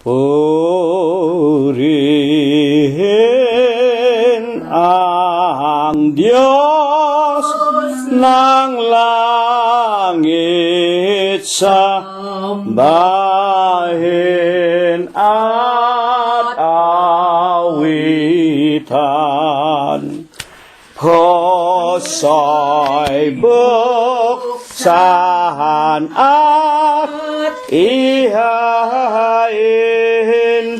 Purihin ang Diyos ng langit sa bahin at awitan. Hosay buksan at ihain,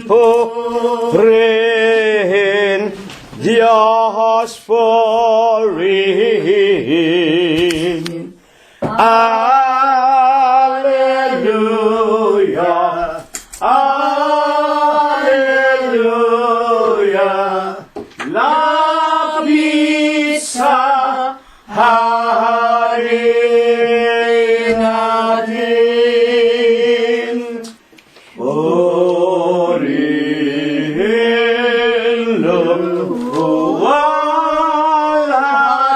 purihin Diyos, purihin. Alleluia, alleluia, lapit sa hari natin. Purihin luwal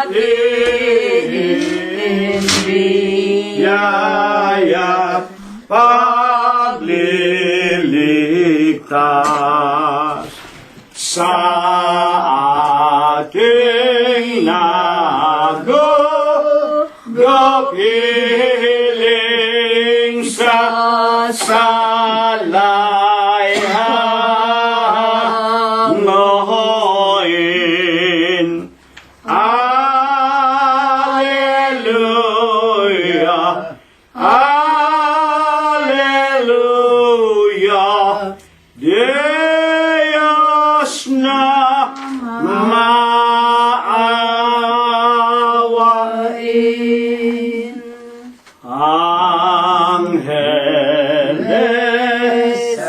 ating biyaya, pagliligtas sa ating nagugupiling sa salayain. Alleluia, alleluia, Diyos na maawain. Angeles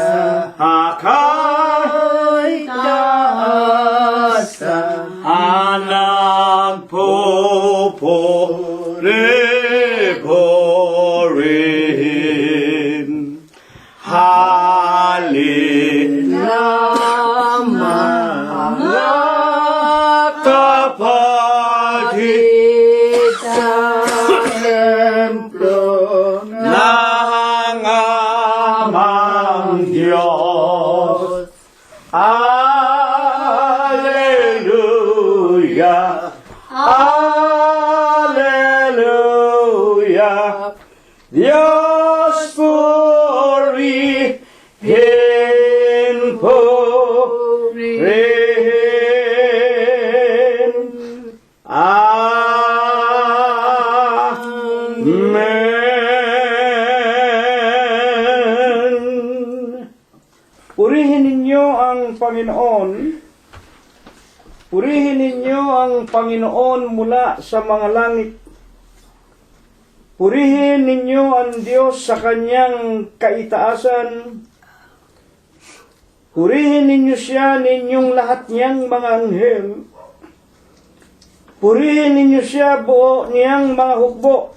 akay taasa, anak pupuri-purihin. Halina mga kapatid sa templo ng amang Diyos. Alleluia, alleluia, Diyos purihin, purihin. Amen. Purihin ninyo ang Panginoon. Purihin ninyo ang Panginoon mula sa mga langit. Purihin ninyo ang Diyos sa kanyang kaitaasan. Purihin ninyo siya, ninyong lahat niyang mga anghel. Purihin ninyo siya, buo niyang mga hukbo.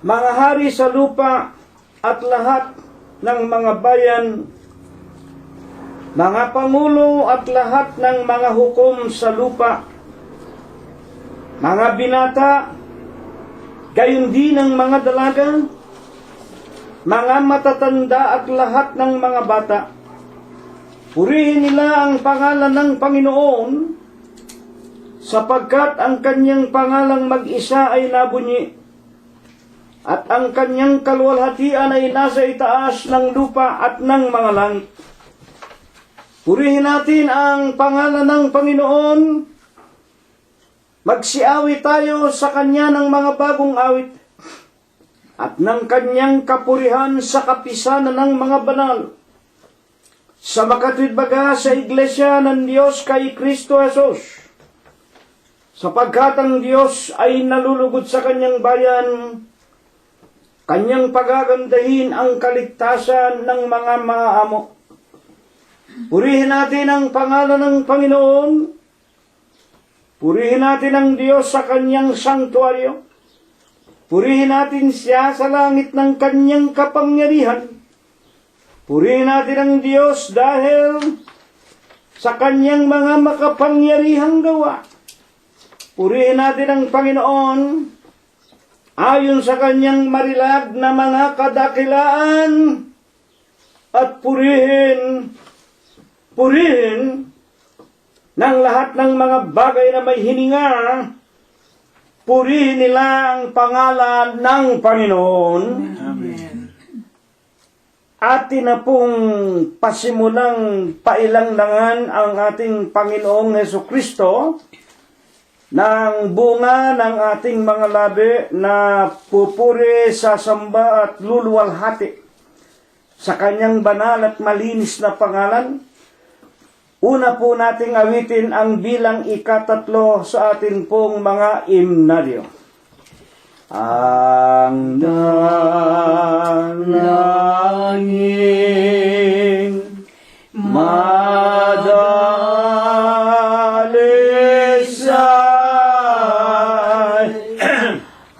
Mga hari sa lupa at lahat ng mga bayan, mga pangulo at lahat ng mga hukom sa lupa, mga binata, gayon din ang mga dalaga, mga matatanda at lahat ng mga bata. Purihin nila ang pangalan ng Panginoon, sapagkat ang kanyang pangalang mag-isa ay nabunyi, at ang kanyang kaluwalhatian ay nasa itaas ng lupa at ng mga langit. Purihin natin ang pangalan ng Panginoon. Magsiawit tayo sa kanya ng mga bagong awit, at ng kanyang kapurihan sa kapisanan ng mga banal, sa makatwidbaga sa iglesia ng Diyos kay Kristo Jesus, sapagkat ang Diyos ay nalulugod sa kanyang bayan, kanyang pagagandahin ang kaligtasan ng mga maaamo. Purihin natin ang pangalan ng Panginoon. Purihin natin ang Diyos sa kanyang sanktuaryo. Purihin natin siya sa langit ng kanyang kapangyarihan. Purihin natin ang Diyos dahil sa kanyang mga makapangyarihang gawa. Purihin natin ang Panginoon ayon sa kanyang marilag na mga kadakilaan at purihin ng lahat ng mga bagay na may hininga. Purihin nila ang pangalan ng Panginoon. Amen. Atin na pong pasimulang pailangdangan ang ating Panginoong Hesukristo ng bunga ng ating mga labi na pupuri, sasamba at luluwalhati sa kanyang banal at malinis na pangalan. Una po nating awitin ang bilang 13 sa atin pong mga imnaryo. Ang dalangin madalisay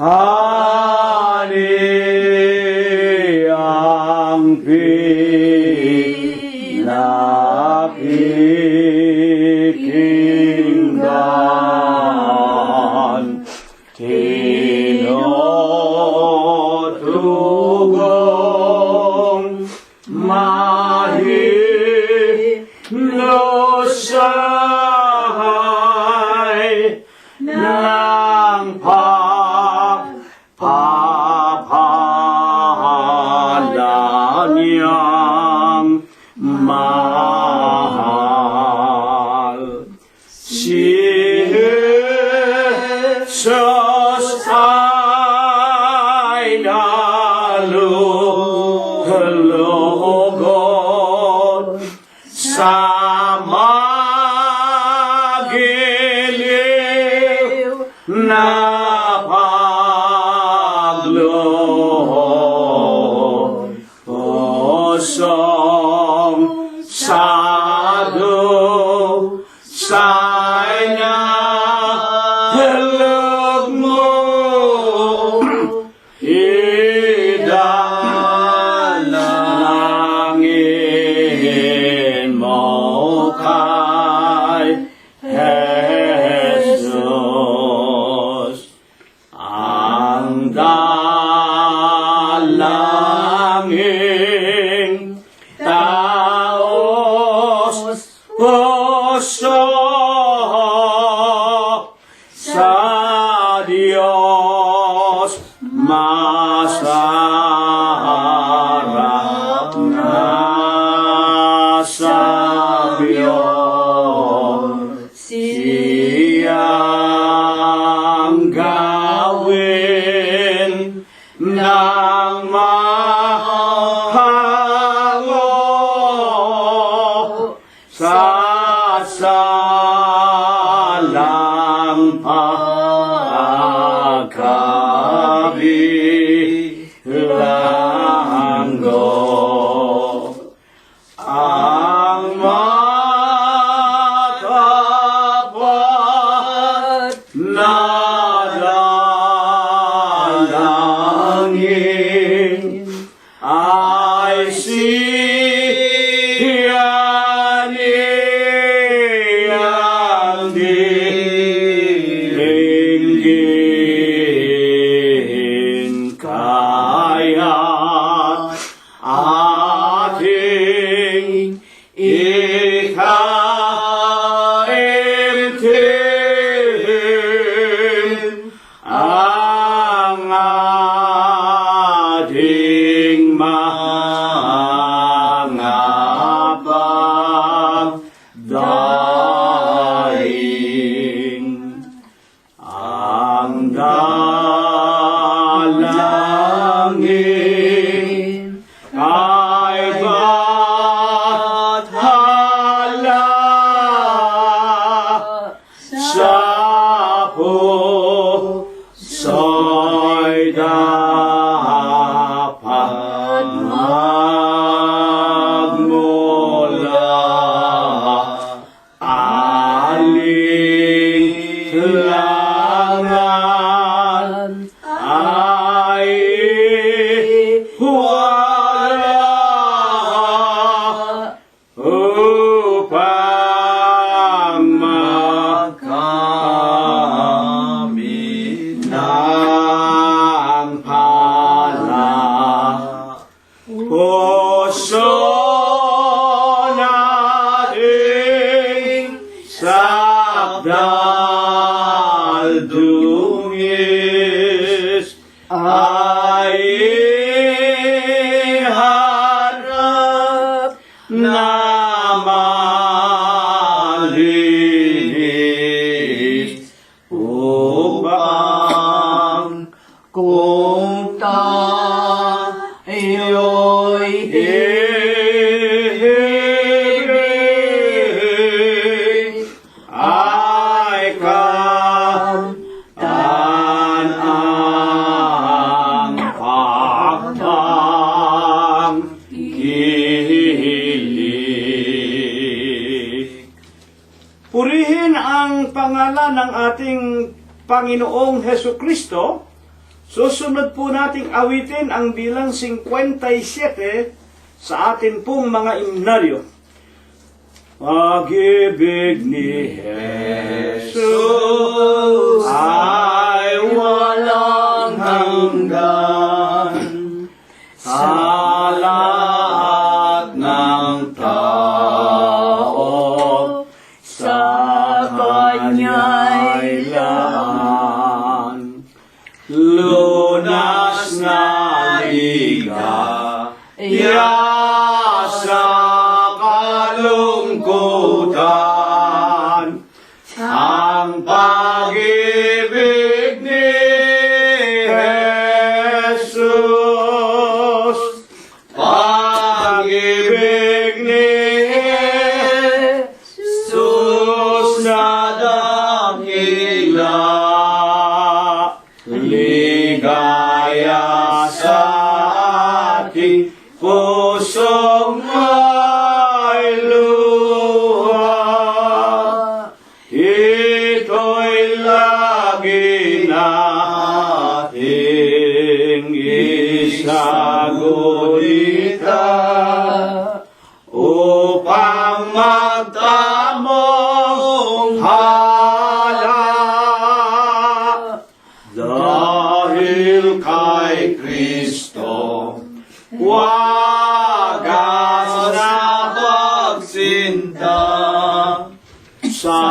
ani ang pinakikinggan tinutugong mahinusay ng pagpapahala niyang mahal. Si Jesus ay nalulugod sa magiliw na pagluhod. Pusong sadu sa'y nahalog mo, idalangin mo kay Jesus. Ang dalangin taos puso sa Diyos masarap na sabyo. Siyang gawin ng mahango sa salang pagkabilanggo. Ang matapat na dalangin ay siya niyang dilinggin. Kaya't ating ikaimtim ang ating mga pagdaing. Ang dalangin ay bathala sa puso'y dapat magmula. Alinlangan kung tayo'y ibig ay kamtan ang pagtangkilik. Purihin ang pangalan ng ating Panginoong Hesus Kristo. Susunod po nating awitin ang bilang 57 sa atin pong mga imnaryo. Pag-ibig ni Jesus ay walang hanggan sa lahat ng tao, sa Kanya'y laman. Lunas na ligaya sa kalungkutan, ang pag-ibig ni Jesus, pag-ibig ni Jesus na dakila, ligaya sa ating pusong may luha. Ito'y lagi nating isagulita upang magtamong hala. Dahil kay Kristo, wagas na pagsinta, sa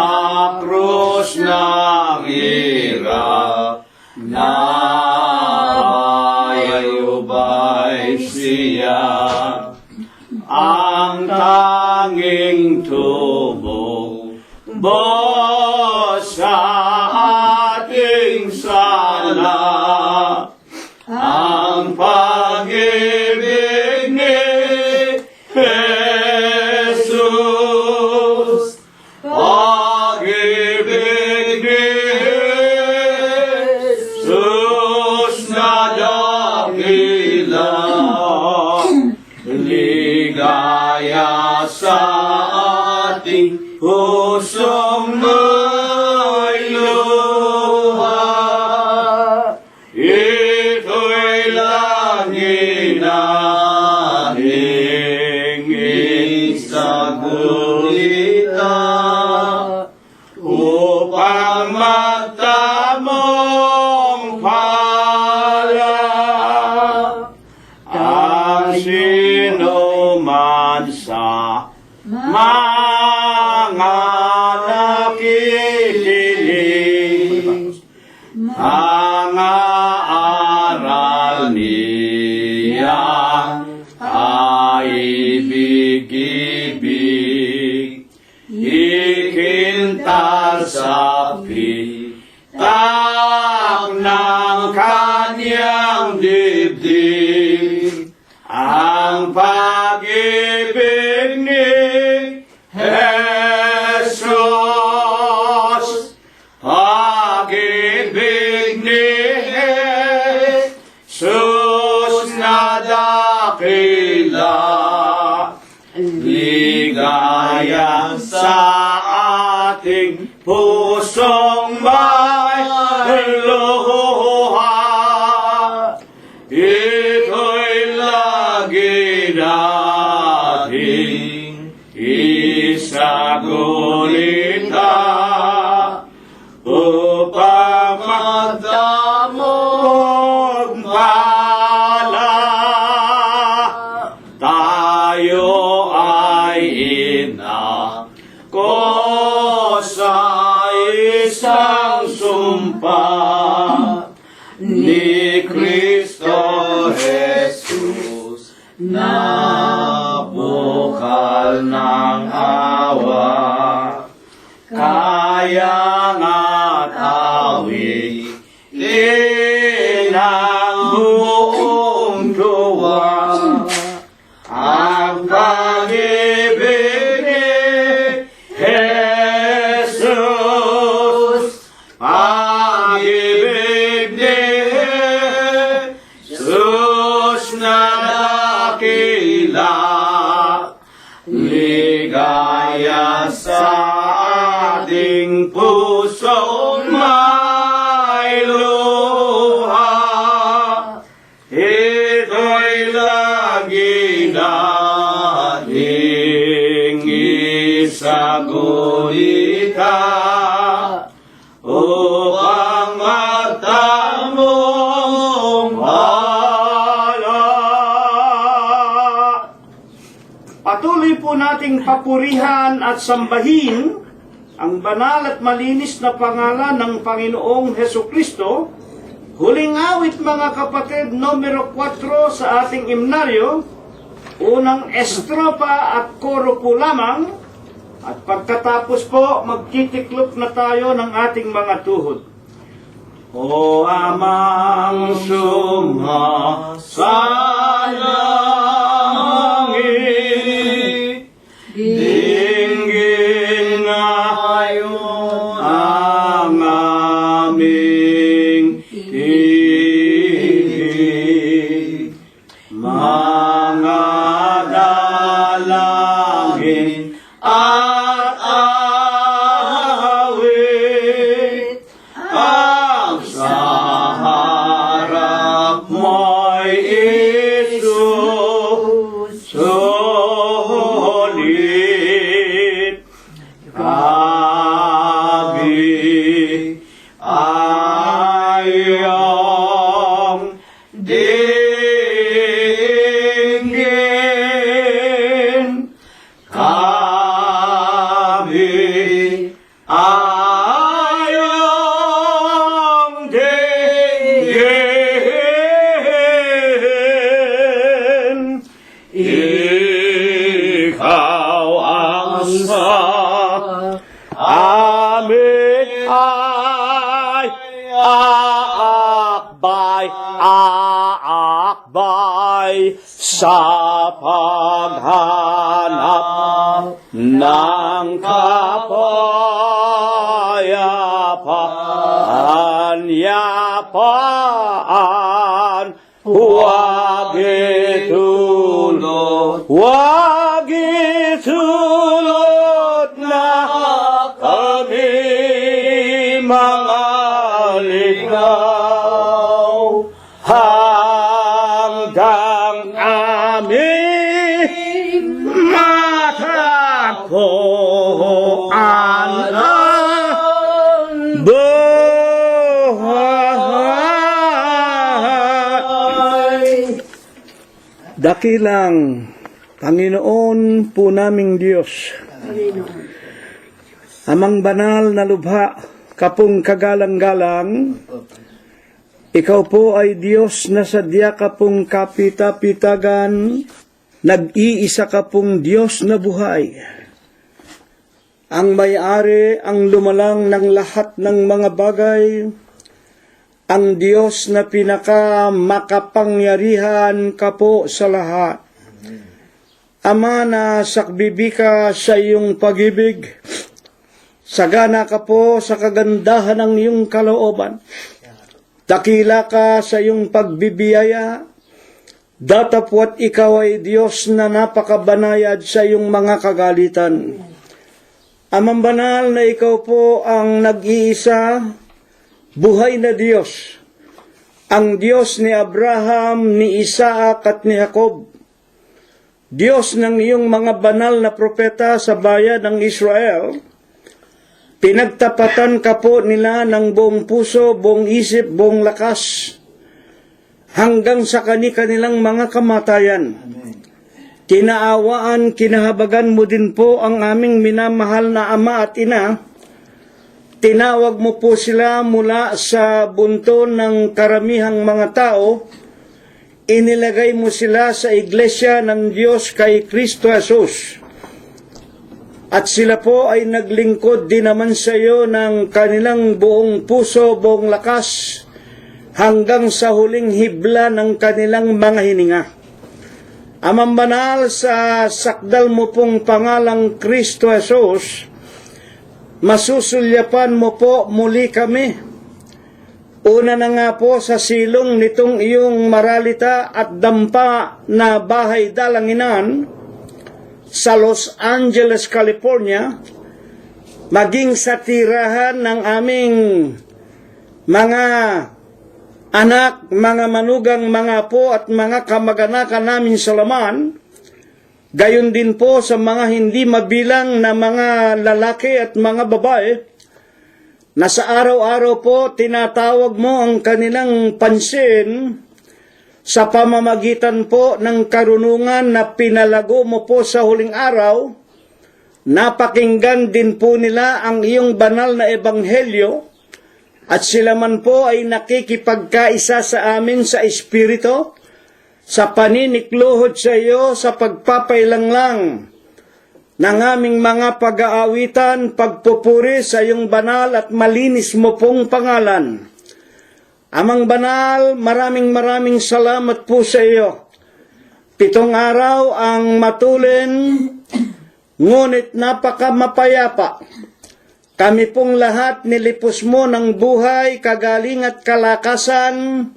krus ng hirap, nabayubay siya. Ang tanging tubo sa ating sala, ang pag-ibig ni Jesus, pag-ibig ni Jesus na dakila, ligaya sa ating pusong may luha. Ito'y lagi nating isagulita upang magtamong pala. Ang sino man sa mga nakikinig, mga aral niya ay ibig-ibig, ikintal sa pitak ng kanyang dibdib, ang pag-ibig ni Jesus, pag-ibig ni Jesus na dakila, ligaya sa ating pusong may luha. Ito'y lagi nating isagulita upang magtamong pala. Tayo ay inako sa isang sumpa ni Kristo Jesus na bukal ng awa. Kaya nga't awitin ng buong tuwa. Ang pag-ibig ni Jesus, pag-ibig ni Jesus na dakila, ligaya sa ating puso may luha. Ito'y lagi nating isagulita upang magtamong hala. Patuloy po nating papurihan at sambahin ang banal at malinis na pangalan ng Panginoong Hesukristo. Huling awit, mga kapatid, numero 4 sa ating himnaryo, unang estropa at koro po lamang, at pagkatapos po, magtitiklop na tayo ng ating mga tuhod. O Amang sumasalangit, dinggin ngayon ang aming hilig. Mga dalangin at awit ang sa harap mo'y isusulit. Kami ay iyong dinggin. Kami ay iyong dinggin. Ikaw ang sa amin ay aakbay sa paghanap ng kapayapaan. Yapaan, huwag itulot na kami mga ligaw hanggang aming matagpuan ang buhay. Dakilang Panginoon po naming Diyos, Amang banal na lubha, kapung kagalang-galang, ikaw po ay Diyos na sadya kapung kapita-pitagan, nag-iisa kapung Diyos na buhay. Ang may-ari, ang lumalang ng lahat ng mga bagay, ang Diyos na pinaka-makapangyarihan ka po sa lahat. Ama, na sakbibika sa iyong pag-ibig, sagana ka po sa kagandahan ng iyong kalooban. Dakila ka sa iyong pagbibiyaya, datapwat ikaw ay Diyos na napakabanayad sa iyong mga kagalitan. Amang banal na ikaw po ang nag-iisa, buhay na Diyos, ang Diyos ni Abraham, ni Isaac at ni Jacob, Diyos ng iyong mga banal na propeta sa bayan ng Israel. Pinagtapatan ka po nila ng buong puso, buong isip, buong lakas, hanggang sa kanilang mga kamatayan. Kinaawaan, kinahabagan mo din po ang aming minamahal na ama at ina. Tinawag mo po sila mula sa bunto ng karamihang mga tao. Inilagay mo sila sa iglesia ng Diyos kay Kristo Jesus. At sila po ay naglingkod din naman sa iyo ng kanilang buong puso, buong lakas, hanggang sa huling hibla ng kanilang mga hininga. Amang banal, sa sakdal mo pong pangalang Kristo Jesus, masusulyapan mo po muli kami. Una na nga po sa silong nitong iyong maralita at dampa na bahay dalanginan sa Los Angeles, California, maging sa tirahan ng aming mga anak, mga manugang, mga apo at mga kamag-anakan namin sa laman, gayon din po sa mga hindi mabilang na mga lalaki at mga babae, na sa araw-araw po tinatawag mo ang kanilang pansin sa pamamagitan po ng karunungan na pinalago mo po sa huling araw. Napakinggan din po nila ang iyong banal na ebanghelyo at sila man po ay nakikipagkaisa sa amin sa Espiritu, sa paninikluhod sa iyo, sa pagpapailanglang ng aming mga pag-aawitan, pagpupuri sa iyong banal at malinis mo pong pangalan. Amang banal, maraming salamat po sa iyo. 7 araw ang matulin, ngunit napakamapayapa. Kami pong lahat nilipos mo ng buhay, kagaling at kalakasan.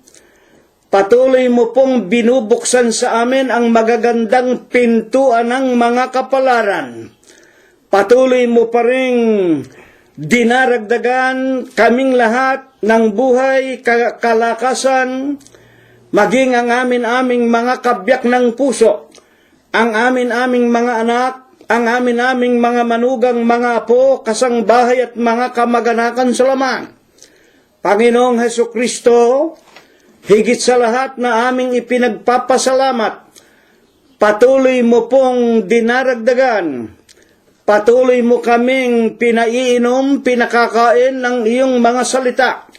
Patuloy mo pong binubuksan sa amin ang magagandang pintuan ng mga kapalaran. Patuloy mo pa rin dinaragdagan kaming lahat ng buhay, kalakasan, maging ang aming mga kabyak ng puso, ang aming mga anak, ang aming mga manugang, mga apo, kasangbahay at mga kamag-anakan sa laman. Panginoong Hesukristo, higit sa lahat na aming ipinagpapasalamat, patuloy mo pong dinaragdagan, patuloy mo kaming pinaiinom, pinakakain ng iyong mga salita,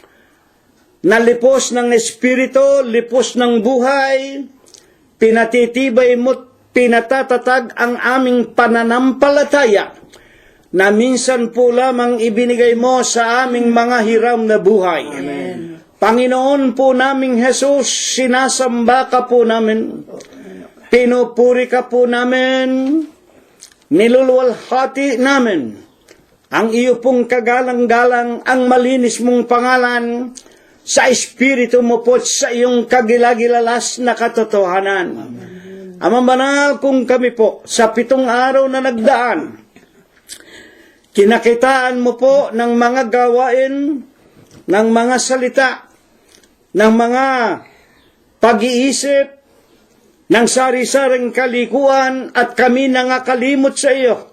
na lipos ng Espiritu, lipos ng buhay, pinatitibay mo, pinatatatag ang aming pananampalataya, na minsan po lamang ibinigay mo sa aming mga hiram na buhay. Amen. Panginoon po naming Jesus, sinasamba ka po namin, pinupuri ka po namin, niluluwalhati namin ang iyo pong kagalang-galang, ang malinis mong pangalan, sa Espiritu mo po sa iyong kagilagilalas na katotohanan. Amang banal, kung kami po sa 7 araw na nagdaan, kinakitaan mo po ng mga gawain, ng mga salita, ng mga pag-iisip, ng sari-saring kalikuan, at kami nangakalimot sa iyo.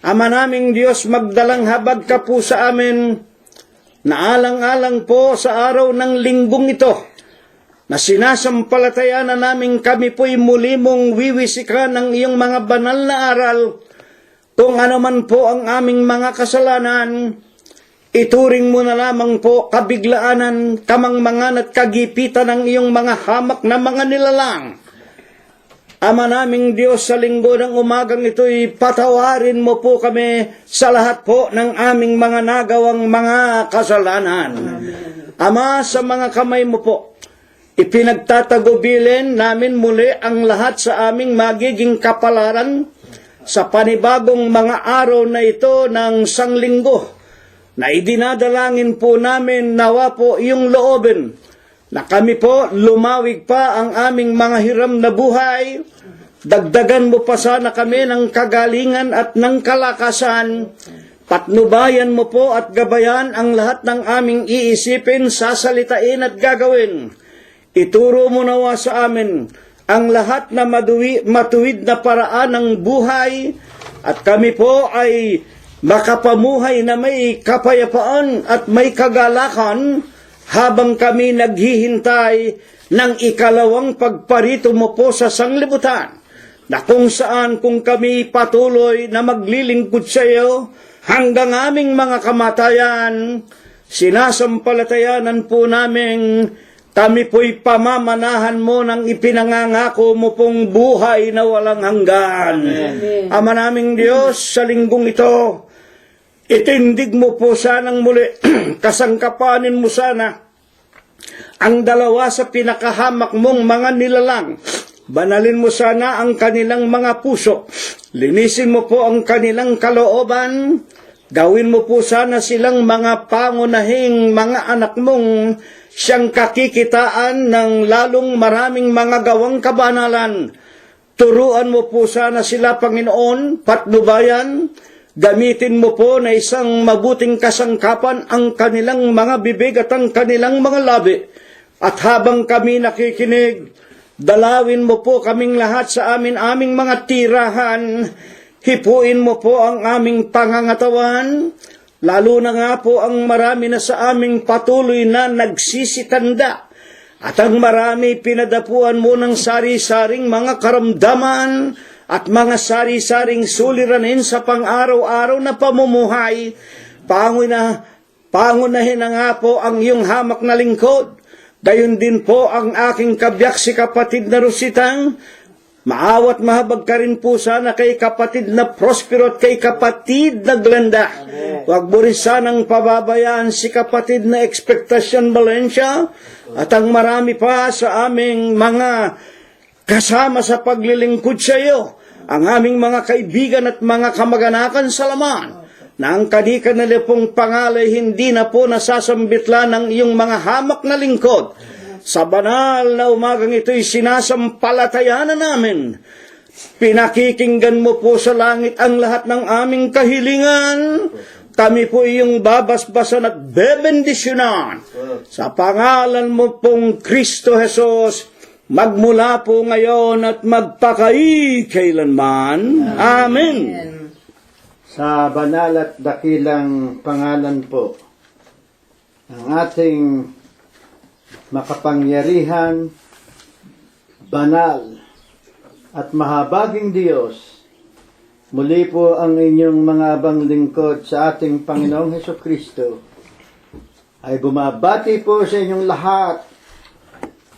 Ama naming Diyos, magdalang habag ka po sa amin, naalang-alang po sa araw ng linggong ito, na sinasampalataya na namin kami po'y muli mong wiwisikan ng iyong mga banal na aral. Kung ano man po ang aming mga kasalanan, ituring mo na lamang po kabiglaanan, kamangmangan at kagipitan ng iyong mga hamak na mga nilalang. Ama naming Diyos, sa linggo ng umagang ito'y patawarin mo po kami sa lahat po ng aming mga nagawang mga kasalanan. Amen. Ama, sa mga kamay mo po, ipinagtatagubilin namin muli ang lahat sa aming magiging kapalaran sa panibagong mga araw na ito ng sanglinggo, na idinadalangin po namin nawa po iyong loobin, na kami po lumawig pa ang aming mga hiram na buhay, dagdagan mo pa sana kami ng kagalingan at ng kalakasan, patnubayan mo po at gabayan ang lahat ng aming iisipin, sasalitain at gagawin. Ituro mo nawa sa amin ang lahat na matuwid na paraan ng buhay, at kami po ay makapamuhay na may kapayapaan at may kagalakan habang kami naghihintay ng ikalawang pagparito mo po sa sanglibutan, na kung saan kung kami patuloy na maglilingkod sa iyo hanggang aming mga kamatayan, sinasampalatayanan po namin kami po'y pamamanahan mo ng ipinangangako mo pong buhay na walang hanggan. Amen. Ama naming Diyos, sa linggong ito, itindig mo po sanang muli, kasangkapanin mo sana ang dalawa sa pinakahamak mong mga nilalang. Banalin mo sana ang kanilang mga puso. Linisin mo po ang kanilang kalooban. Gawin mo po sana silang mga pangunahing mga anak mong siyang kakikitaan ng lalong maraming mga gawang kabanalan. Turuan mo po sana sila, Panginoon, patnubayan. Gamitin mo po na isang mabuting kasangkapan ang kanilang mga bibig at ang kanilang mga labi. At habang kami nakikinig, dalawin mo po kaming lahat sa aming mga tirahan. Hipuin mo po ang aming pangangatawan. Lalo na nga po ang marami na sa aming patuloy na nagsisitanda. At ang marami pinadapuan mo ng sari-saring mga karamdaman at mga sari-saring suliranin sa pang-araw-araw na pamumuhay. Pangunahin na nga po ang iyong hamak na lingkod. Gayon din po ang aking kabiyak si kapatid na Rositang. Maawat mahabag ka rin po sana kay kapatid na Prospero at kay kapatid na Glenda. Huwag mo rin sanang pababayaan si kapatid na Expectacion Valencia at ang marami pa sa aming mga kasama sa paglilingkod sa iyo, ang aming mga kaibigan at mga kamag-anakan sa laman, na ang kani-kanila pong pangalay hindi na po nasasambitla ng iyong mga hamak na lingkod. Sa banal na umagang ito'y sinasampalatayanan namin. Pinakikinggan mo po sa langit ang lahat ng aming kahilingan. Kami po iyong babasbasan at bebendisyonan. Sa pangalan mo pong Kristo Jesus, magmula po ngayon at magpakailanman. Amen. Sa banal at dakilang pangalan po ng ating makapangyarihan, banal at mahabaging Diyos, muli po ang inyong mga abang lingkod sa ating Panginoong Hesukristo ay bumabati po sa inyong lahat,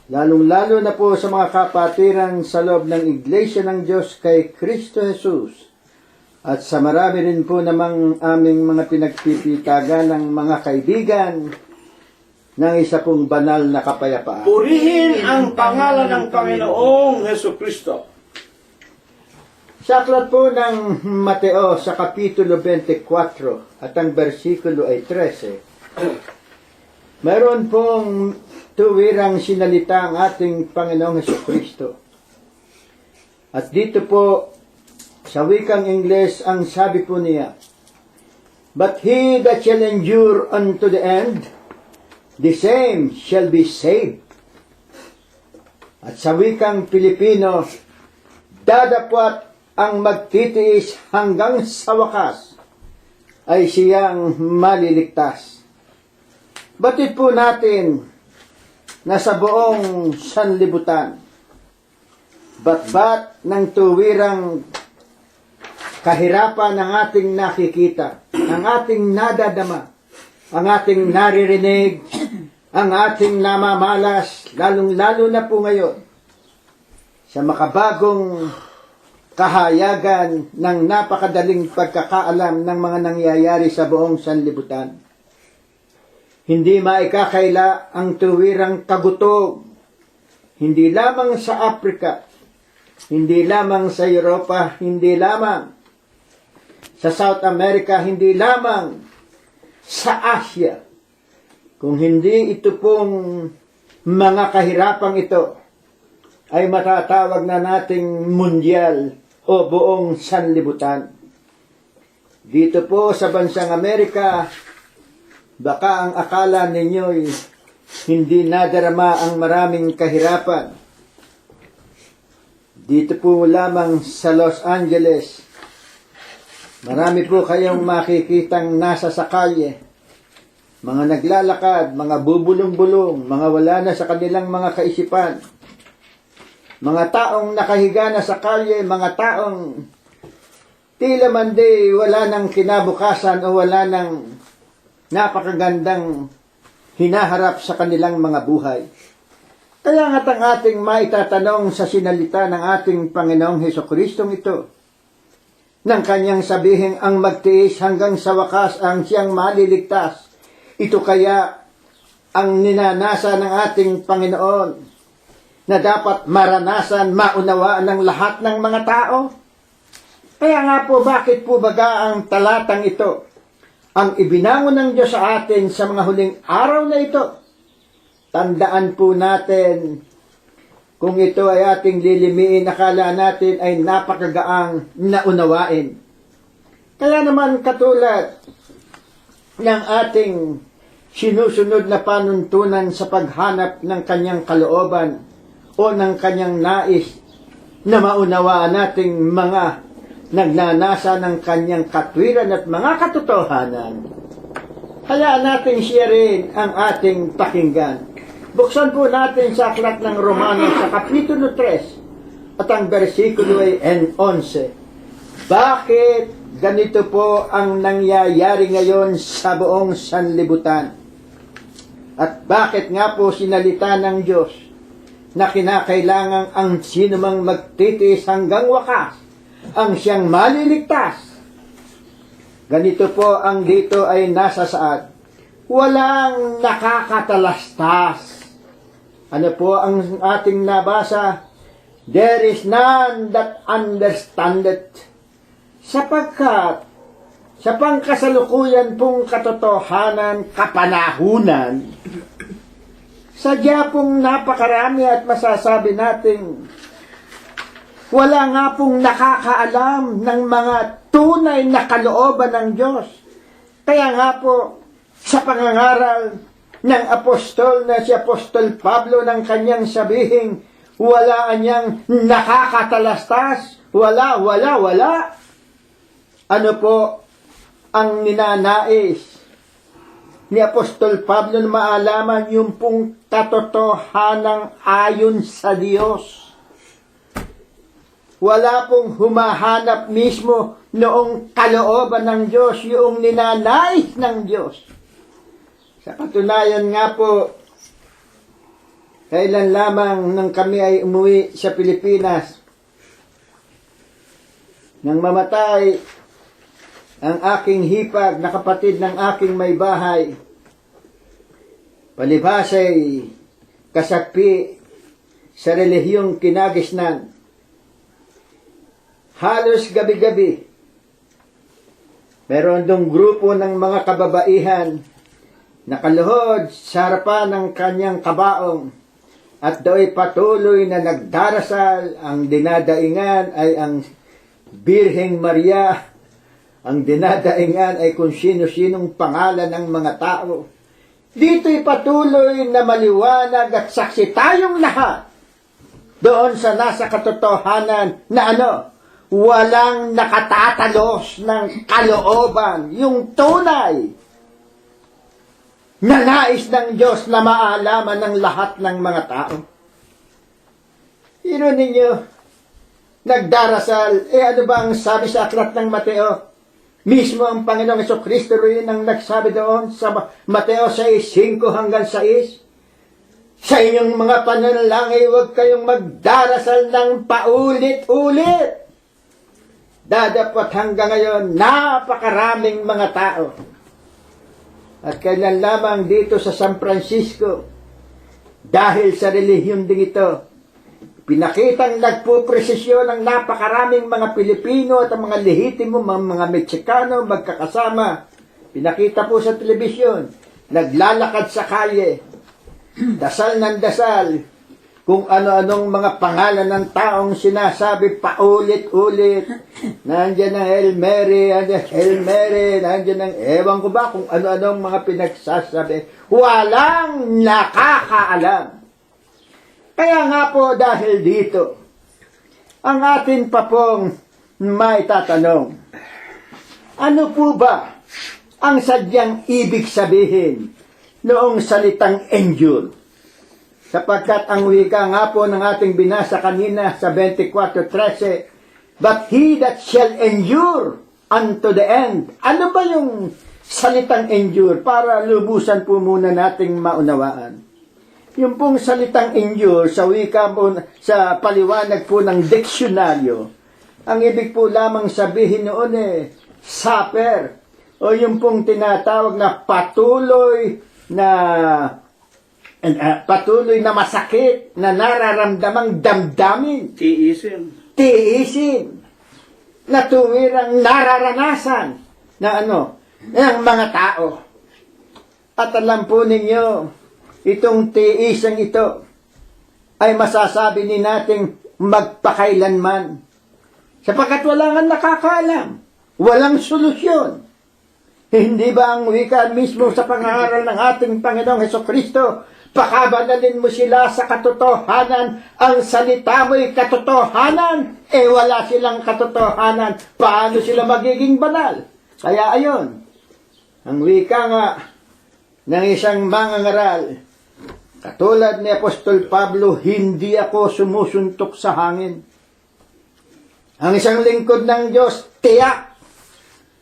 lalong-lalo na po sa mga kapatiran sa loob ng Iglesia ng Diyos kay Kristo Jesus. At sa marami rin po namang aming mga pinagpipitagan ng mga kaibigan ng isa pong banal na kapayapaan. Purihin ang pangalan ng Panginoong Hesukristo. Sa aklat po ng Mateo sa Kapitulo 24 at ang versikulo ay 13, mayroon pong tuwirang sinalita ang ating Panginoong Hesukristo. At dito po, sa wikang Ingles, ang sabi po niya, "But he that shall endure unto the end, the same shall be saved." At sa wikang Pilipino, "Dadapwat ang magtitiis hanggang sa wakas, ay siyang maliligtas." Batid po natin na sa buong sanlibutan, batbat ng tuwirang kahirapan ng ating nakikita, ang ating nadadama, ang ating naririnig, ang ating namamalas, lalong-lalo na po ngayon, sa makabagong kahayagan ng napakadaling pagkakaalam ng mga nangyayari sa buong sanlibutan. Hindi maikakaila ang tuwirang kagutog, hindi lamang sa Africa, hindi lamang sa Europa, hindi lamang sa South America, hindi lamang sa Asia. Kung hindi ito pong mga kahirapang ito ay matatawag na nating mundial o buong sanlibutan. Dito po sa bansang Amerika, baka ang akala ninyo'y hindi nadarama ang maraming kahirapan. Dito po lamang sa Los Angeles, marami po kayong makikitang nasa sa kalye, mga naglalakad, mga bubulong-bulong, mga wala na sa kanilang mga kaisipan, mga taong nakahiga na sa kalye, mga taong tila man di wala ng kinabukasan o wala ng napakagandang hinaharap sa kanilang mga buhay. Kaya nga't ang ating maitatanong sa sinalita ng ating Panginoong Hesukristong ito, nang kanyang sabihin ang magtiis hanggang sa wakas ang siyang maliligtas, ito kaya ang ninanasa ng ating Panginoon na dapat maranasan, maunawaan ng lahat ng mga tao? Kaya nga po, bakit po baga ang talatang ito ang ibinangon ng Diyos sa atin sa mga huling araw na ito? Tandaan po natin, kung ito ay ating lilimiin, akala natin ay napakagaang naunawain. Kaya naman katulad ng ating sinusunod na panuntunan sa paghanap ng kanyang kalooban o ng kanyang nais na maunawaan nating mga nagnanasa ng kanyang katwiran at mga katotohanan. Hayaan natin sharein ang ating pakinggan. Buksan po natin sa aklat ng Romanos sa Kapitulo 3 at ang versikulo ay 11. Bakit ganito po ang nangyayari ngayon sa buong sanlibutan? At bakit nga po sinalita ng Diyos na kinakailangan ang sinumang magtitiis hanggang wakas ang siyang maliligtas? Ganito po ang dito ay nasa saad. Walang nakakatalastas. Ano po ang ating nabasa? There is none that understandeth. Sapagkat sa pangkasalukuyan pong katotohanan, kapanahunan, sadya pong napakarami at masasabi natin, wala nga pong nakakaalam ng mga tunay na kalooban ng Diyos. Kaya nga po, sa pangangaral ng apostol na si Apostol Pablo ng kanyang sabihin, wala niyang nakakatalastas, wala. Ano po ang ninanais ni Apostol Pablo na maalaman yung pong katotohanang ayon sa Diyos? Wala pong humahanap mismo noong kalooban ng Diyos, yung ninanais ng Diyos. Sa katunayan nga po, kailan lamang nang kami ay umuwi sa Pilipinas, nang mamatay ang aking hipag na kapatid ng aking may bahay, palibhas ay kasapi sa relihiyong kinagisnan. Halos gabi-gabi, meron dong grupo ng mga kababaihan nakaluhod sa harapan ng kanyang kabaong at do'y patuloy na nagdarasal. Ang dinadaingan ay ang Birheng Maria. Ang dinadaingan ay kung sino-sinong pangalan ng mga tao. Dito'y patuloy na maliwanag at saksi tayong lahat doon sa nasa katotohanan na walang nakatatalos ng kalooban, yung tunay na nais ng Diyos na maalaman ng lahat ng mga tao. Hino ninyo, nagdarasal, ano ba ang sabi sa aklat ng Mateo? Mismo ang Panginoong Jesucristo rin ang nagsabi doon sa Mateo 6:5 hanggang 6. Sa inyong mga pananalangin, huwag kayong magdarasal ng paulit-ulit. Dadapot hanggang ngayon, napakaraming mga tao. At kailan lamang dito sa San Francisco, dahil sa relihiyon ding ito, pinakitang nagpupresisyon ng napakaraming mga Pilipino at ang mga lehitimo, mga Meksikano, magkakasama. Pinakita po sa telebisyon, naglalakad sa kalye, dasal ng dasal, kung ano-anong mga pangalan ng taong sinasabi paulit-ulit. Nandiyan ang Hail Mary, nandiyan ang ewan ko ba kung ano-anong mga pinagsasabi. Walang nakakaalam. Kaya nga po dahil dito, ang atin pa pong maitatanong, ano po ba ang sadyang ibig sabihin noong salitang endure? Sapagkat ang wika nga po ng ating binasa kanina sa 24:13, but he that shall endure unto the end. Ano ba yung salitang endure? Para lubusan po muna nating maunawaan. Yung pong salitang endure sa wika po, sa paliwanag po ng diksyonaryo, ang ibig po lamang sabihin noon suffer, o yung pong tinatawag na patuloy na patuloy na masakit na nararamdamang damdamin, Tiisin. tiisin, na tuwirang nararanasan na ng mga tao. At alam po ninyo, itong tiisang ito ay masasabi ni nating magpakailanman. Sapagkat wala nga nakakaalam, walang solusyon. Hindi ba ang wika mismo sa pangaral ng ating Panginoong Hesukristo, pakabanalin mo sila sa katotohanan, ang salita mo'y katotohanan, wala silang katotohanan, paano sila magiging banal? Kaya ayon, ang wika nga ng isang mangangaral, katulad ni Apostol Pablo, hindi ako sumusuntok sa hangin. Ang isang lingkod ng Diyos, tiyak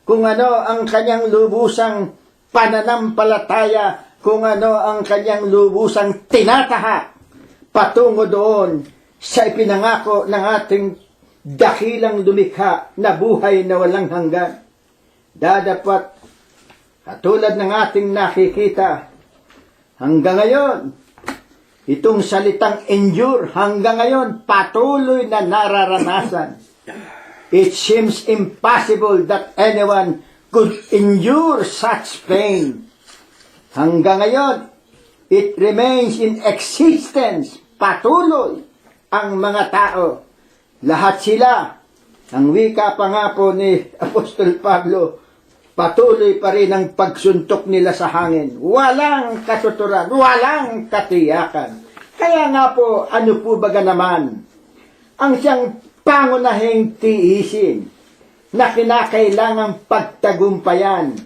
kung ano ang kanyang lubusang pananampalataya, kung ano ang kanyang lubusang tinatahak patungo doon sa ipinangako ng ating dakilang lumikha na buhay na walang hanggan. Dadapat, katulad ng ating nakikita, hanggang ngayon, itong salitang endure, hanggang ngayon, patuloy na nararanasan. It seems impossible that anyone could endure such pain. Hanggang ngayon, it remains in existence. Patuloy ang mga tao. Lahat sila, ang wika pa nga po ni Apostol Pablo, patuloy pa rin ang pagsuntok nila sa hangin. Walang katuturan, walang katiyakan. Kaya nga po, ano po baga naman ang siyang pangunahing tiisin na kinakailangang pagtagumpayan,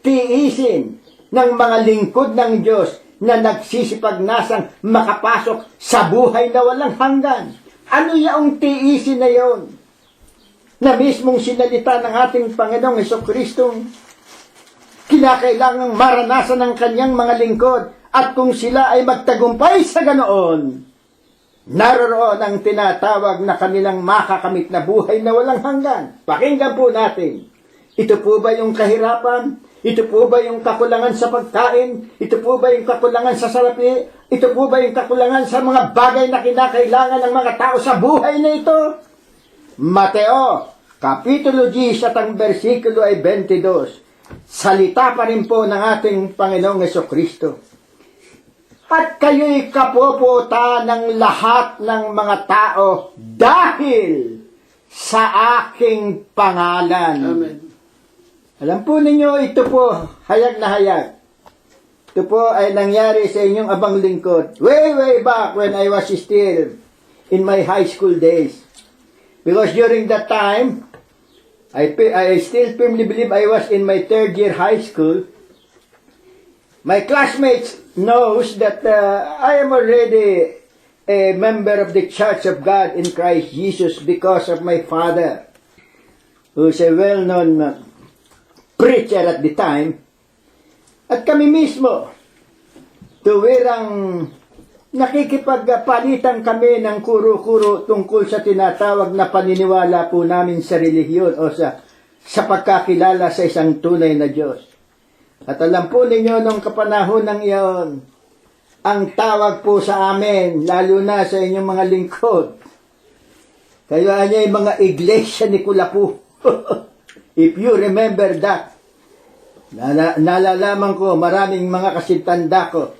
tiisin ng mga lingkod ng Diyos na nagsisipagnasang makapasok sa buhay na walang hanggan. Ano yaong tiisin na yon? Na mismong sinalita ng ating Panginoong Hesukristo, kinakailangang maranasan ng kanyang mga lingkod, at kung sila ay magtagumpay sa ganoon, naroroon ang tinatawag na kanilang makakamit na buhay na walang hanggan. Pakinggan po natin. Ito po ba yung kahirapan? Ito po ba yung kakulangan sa pagkain? Ito po ba yung kakulangan sa salapi? Ito po ba yung kakulangan sa mga bagay na kinakailangan ng mga tao sa buhay na ito? Mateo, Kapitulo 10 at ang versikulo ay 22. Salita pa rin po ng ating Panginoong Hesukristo. At kayo'y kapoputa ng lahat ng mga tao dahil sa aking pangalan. Amen. Alam po ninyo, ito po, hayag na hayag. Ito po ay nangyari sa inyong abang lingkod. Way back when I was still in my high school days. Because during that time, I still firmly believe I was in my third year high school. My classmates knows that I am already a member of the Church of God in Christ Jesus because of my father, who is a well-known preacher at the time. At kami mismo, tuwirang nakikipagpalitan kami ng kuro-kuro tungkol sa tinatawag na paniniwala po namin sa relihiyon o sa pagkakilala sa isang tunay na Diyos. At alam po ninyo nung kapanahon ng iyon, ang tawag po sa amin, lalo na sa inyong mga lingkod, kayo ay mga Iglesia ni Kulapu. If you remember that, nalalaman ko, maraming mga kasintanda ko,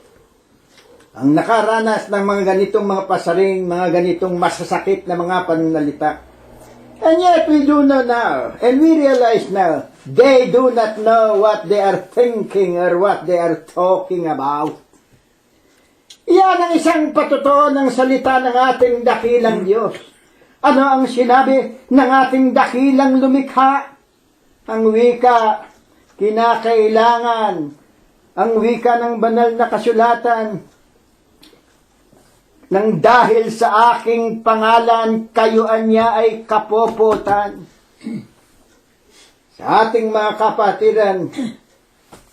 ang nakaranas ng mga ganitong mga pasaring, mga ganitong masasakit na mga pananalita. And yet we do know now, and we realize now, they do not know what they are thinking or what they are talking about. Iyan ang isang patotoo ng salita ng ating dakilang Diyos. Ano ang sinabi ng ating dakilang lumikha? Ang wika, kinakailangan, ang wika ng banal na kasulatan, nang dahil sa aking pangalan, kayuan niya ay kapopotan. Sa ating mga kapatiran,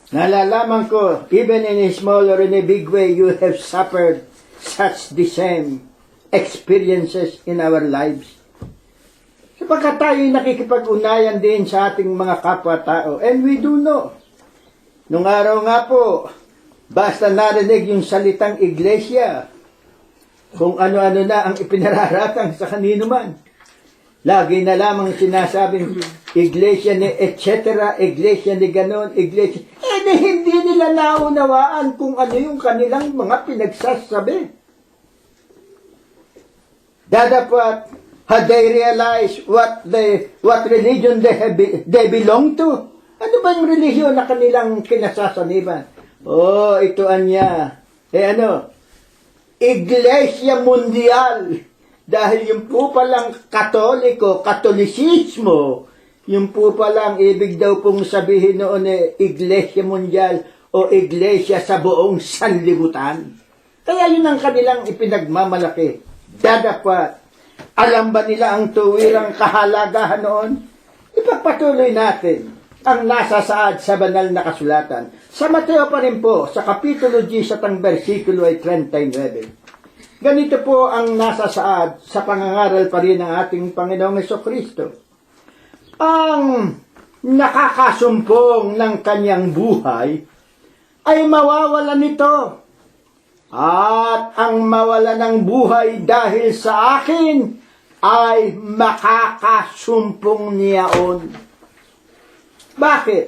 nalalaman ko, even in a small or in a big way, you have suffered such the same experiences in our lives. Sapagkat tayo'y nakikipag-unayan din sa ating mga kapwa-tao. And we do know. Nung araw nga po, basta narinig yung salitang iglesia, kung ano-ano na ang ipinararatang sa kanino man. Lagi na lamang sinasabing iglesia ni etc., iglesia ni ganon, iglesia. Hindi nila naunawaan kung ano yung kanilang mga pinagsasabi. Dapat, had they realized what religion they belong to? Ano ba yung religion na kanilang kinasasaniban? Oh, ito anya. Iglesia Mundial. Dahil yung po palang Katolisismo, yung po palang ibig daw pong sabihin noon Iglesia Mundial o Iglesia sa buong sanlibutan. Kaya yun ang kanilang ipinagmamalaki. Dapat, alam ba nila ang tuwirang kahalagahan noon? Ipagpatuloy natin ang nasa saad sa banal na kasulatan. Sa Mateo pa rin po, sa Kapitulo 10 ang versikulo ay 39. Ganito po ang nasa saad sa pangangaral pa rin ng ating Panginoong Jesucristo. Ang nakakasumpong ng kanyang buhay ay mawawala nito. At ang mawala ng buhay dahil sa akin ay makakasumpong niyaon. Bakit?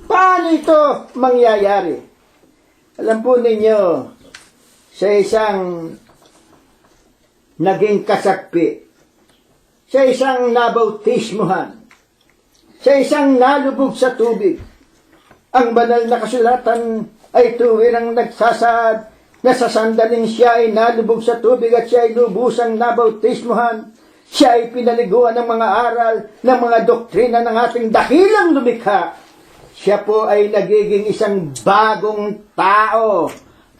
Paano ito mangyayari? Alam po ninyo, sa isang naging kasakpi, sa isang nabautismuhan, sa isang nalubog sa tubig, ang banal na kasulatan ay tuwirang nagsasaad na sa sandaling siya ay nalubog sa tubig at siya ay lubusang nabautismuhan. Siya ay pinaliguan ng mga aral, ng mga doktrina ng ating dakilang lumikha. Siya po ay nagiging isang bagong tao.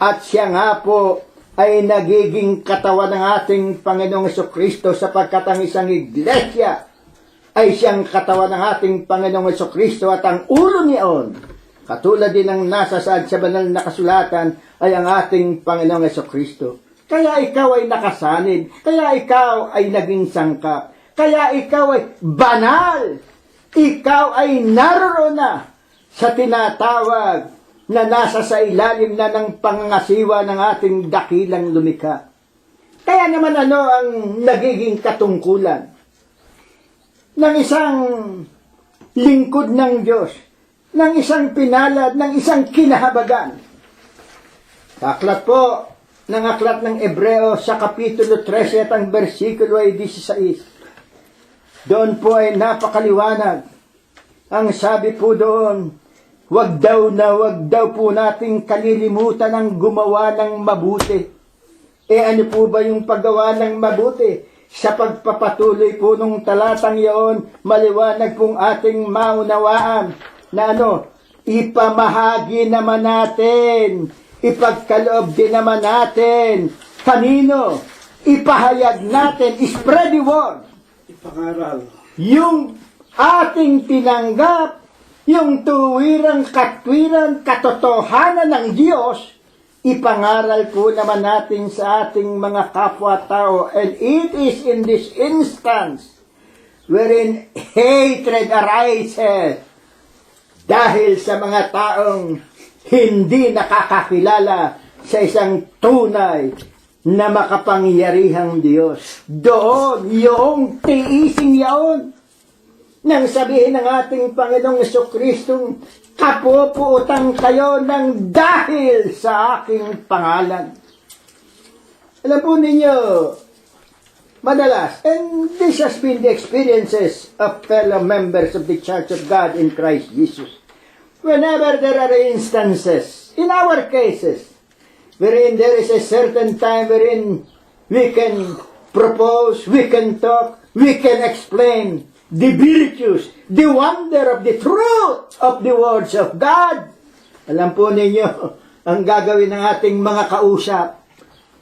At siya nga po ay nagiging katawan ng ating Panginoong Jesucristo sapagkat ang isang iglesia ay siyang katawan ng ating Panginoong Jesucristo at ang ulo niyon, katulad din ng nasa saad sa banal na kasulatan, ay ang ating Panginoong Jesucristo. Kaya ikaw ay nakasanib, kaya ikaw ay naging sangkap, kaya ikaw ay banal, ikaw ay naroon na sa tinatawag na nasa sa ilalim na ng pangangasiwa ng ating dakilang lumikha. Kaya naman ano ang nagiging katungkulan ng isang lingkod ng Diyos, ng isang pinalad, ng isang kinahabagan? Sa aklat po ng aklat ng Ebreo sa Kapitulo 13 at ang versikulo ay 16. Doon po ay napakaliwanag. Ang sabi po doon, wag daw po nating kalilimutan ang gumawa ng mabuti. Ano po ba yung paggawa ng mabuti? Sa pagpapatuloy po nung talatang iyon, maliwanag pong ating maunawaan na ipamahagi naman natin, ipagkaloob din naman natin. Kanino? Ipahayag natin, spread the word. Ipangaral. Yung ating tinanggap, yung tuwirang katwiran, katotohanan ng Diyos, ipangaral po naman natin sa ating mga kapwa-tao. And it is in this instance wherein hatred arises dahil sa mga taong hindi nakakakilala sa isang tunay na makapangyarihang Diyos. Doon, yung tiising yaon, nang sabihin ng ating Panginoong Jesucristo, kapupuutan kayo ng dahil sa aking pangalan. Alam po ninyo, madalas, and this has been the experiences of fellow members of the Church of God in Christ Jesus. Whenever there are instances, in our cases, wherein there is a certain time wherein we can propose, we can talk, we can explain the virtues, the wonder of the truth of the words of God. Alam po ninyo, ang gagawin ng ating mga kausap,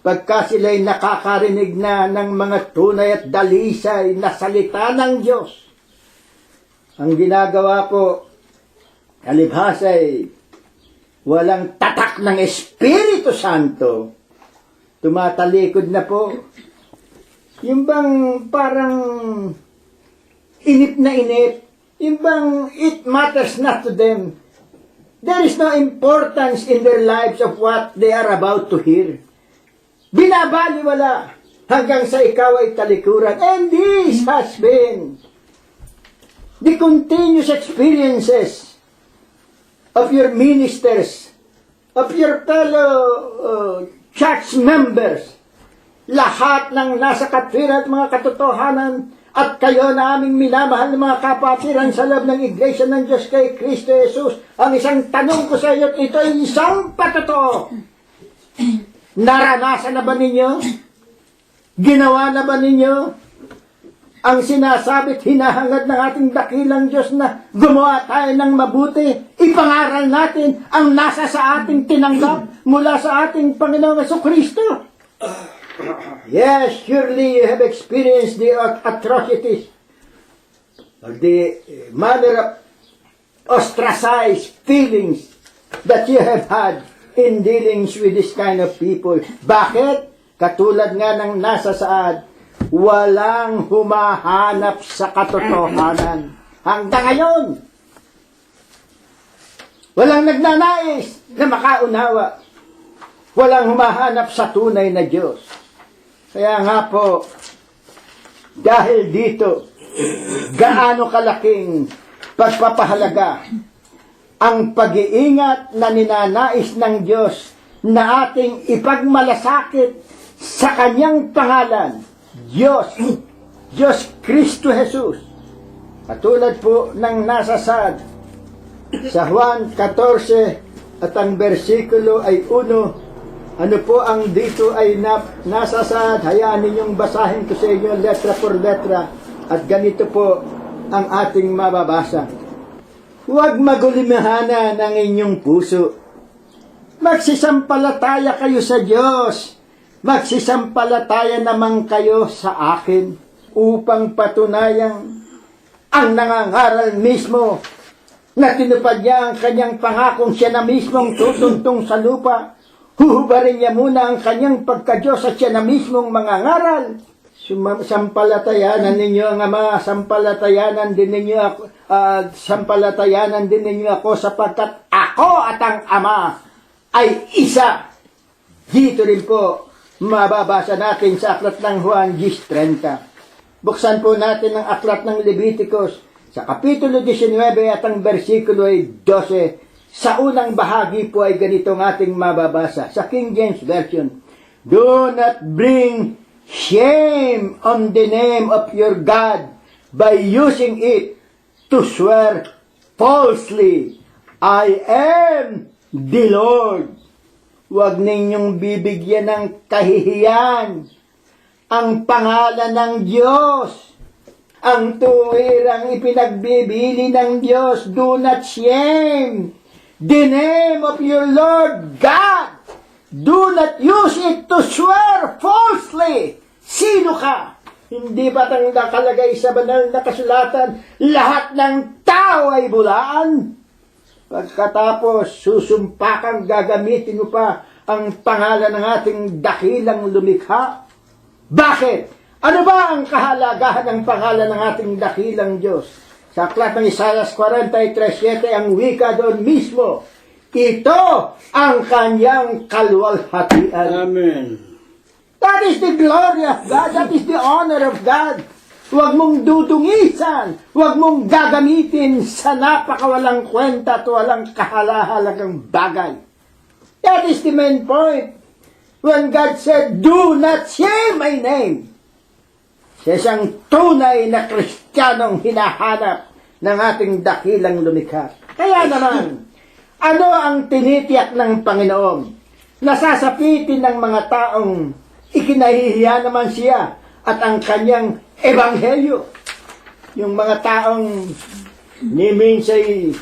pagka sila'y nakakarinig na ng mga tunay at dalisay na salita ng Diyos, ang ginagawa po, kalibhasay, walang tatak ng Espiritu Santo, tumatalikod na po. Yung bang parang inip na inip, yung bang it matters not to them. There is no importance in their lives of what they are about to hear. Binabaliwala hanggang sa ikaw ay talikuran. And this has been the continuous experiences of your ministers, of your fellow church members, lahat ng nasa katwiran at mga katotohanan, at kayo na aming minamahal ng mga kapatiran sa loob ng Iglesia ng Diyos kay Kristo Jesus. Ang isang tanong ko sa iyo, ito ay isang patotoo. Naranasan na ba ninyo? Ginawa na ba ninyo ang sinasabi't hinahangad ng ating dakilang Diyos na gumawa tayo ng mabuti? Ipangaral natin ang nasa sa ating tinanggap mula sa ating Panginoong Jesucristo. Yes, surely you have experienced the atrocities of the manner of ostracized feelings that you have had in dealings with this kind of people. Bakit? Katulad nga ng nasa saad, walang humahanap sa katotohanan. Hanggang ngayon, walang nagnanais na makaunawa. Walang humahanap sa tunay na Diyos. Kaya nga po, dahil dito, gaano kalaking pagpapahalaga ang pag-iingat na ninanais ng Diyos na ating ipagmalasakit sa Kanyang pangalan, Diyos Kristo Jesus. Katulad po ng nasasad sa Juan 14 at ang bersikulo ay 1. Ano po ang dito ay nasasad? Hayaan ninyong basahin ko sa inyo letra por letra. At ganito po ang ating mababasa. Huwag magulimahana ng inyong puso. Magsisampalataya kayo sa Diyos. Magsisampalataya naman kayo sa akin upang patunayan ang nangangaral mismo na tinupad niya ang kanyang pangakong siya na mismong tutuntong sa lupa. Huhubarin niya muna ang kanyang pagka-Diyos at siya na mismong mangangaral. Sampalatayanan ninyo ang Ama, sampalatayanan din ninyo ako sapagkat ako at ang Ama ay isa. Dito rin po mababasa natin sa aklat ng Juan 10:30. Buksan po natin ang aklat ng Leviticus sa kapitulo 19 at ang bersikulo ay 12. Sa unang bahagi po ay ganito ang ating mababasa. Sa King James Version, do not bring shame on the name of your God by using it to swear falsely, I am the Lord. Huwag ninyong bibigyan ng kahihiyan ang pangalan ng Diyos. Ang tuwirang ipinagbibili ng Diyos, do not shame the name of your Lord God. Do not use it to swear falsely. Sino ka? Hindi ba tang nakalagay sa banal na kasulatan, lahat ng tao ay bulaan? Pagkatapos, susumpakang gagamitin mo pa ang pangalan ng ating dakilang lumikha? Bakit? Ano ba ang kahalagahan ng pangalan ng ating dakilang Diyos? Sa aklat ng Isaias 43:7, ang wika doon mismo, ito ang kanyang kaluwalhatian. Amen. That is the glory of God. That is the honor of God. Huwag mong dudungisan. Huwag mong gagamitin sa napakawalang kwenta at walang kahalahalagang bagay. That is the main point. When God said, do not shame my name. Sa isang tunay na Kristiyanong hinahanap ng ating dakilang lumikha. Kaya naman, ano ang tinitiyak ng Panginoon? Nasasapitin ng mga taong ikinahihiya naman siya at ang kanyang ebanghelyo. Yung mga taong ni minsay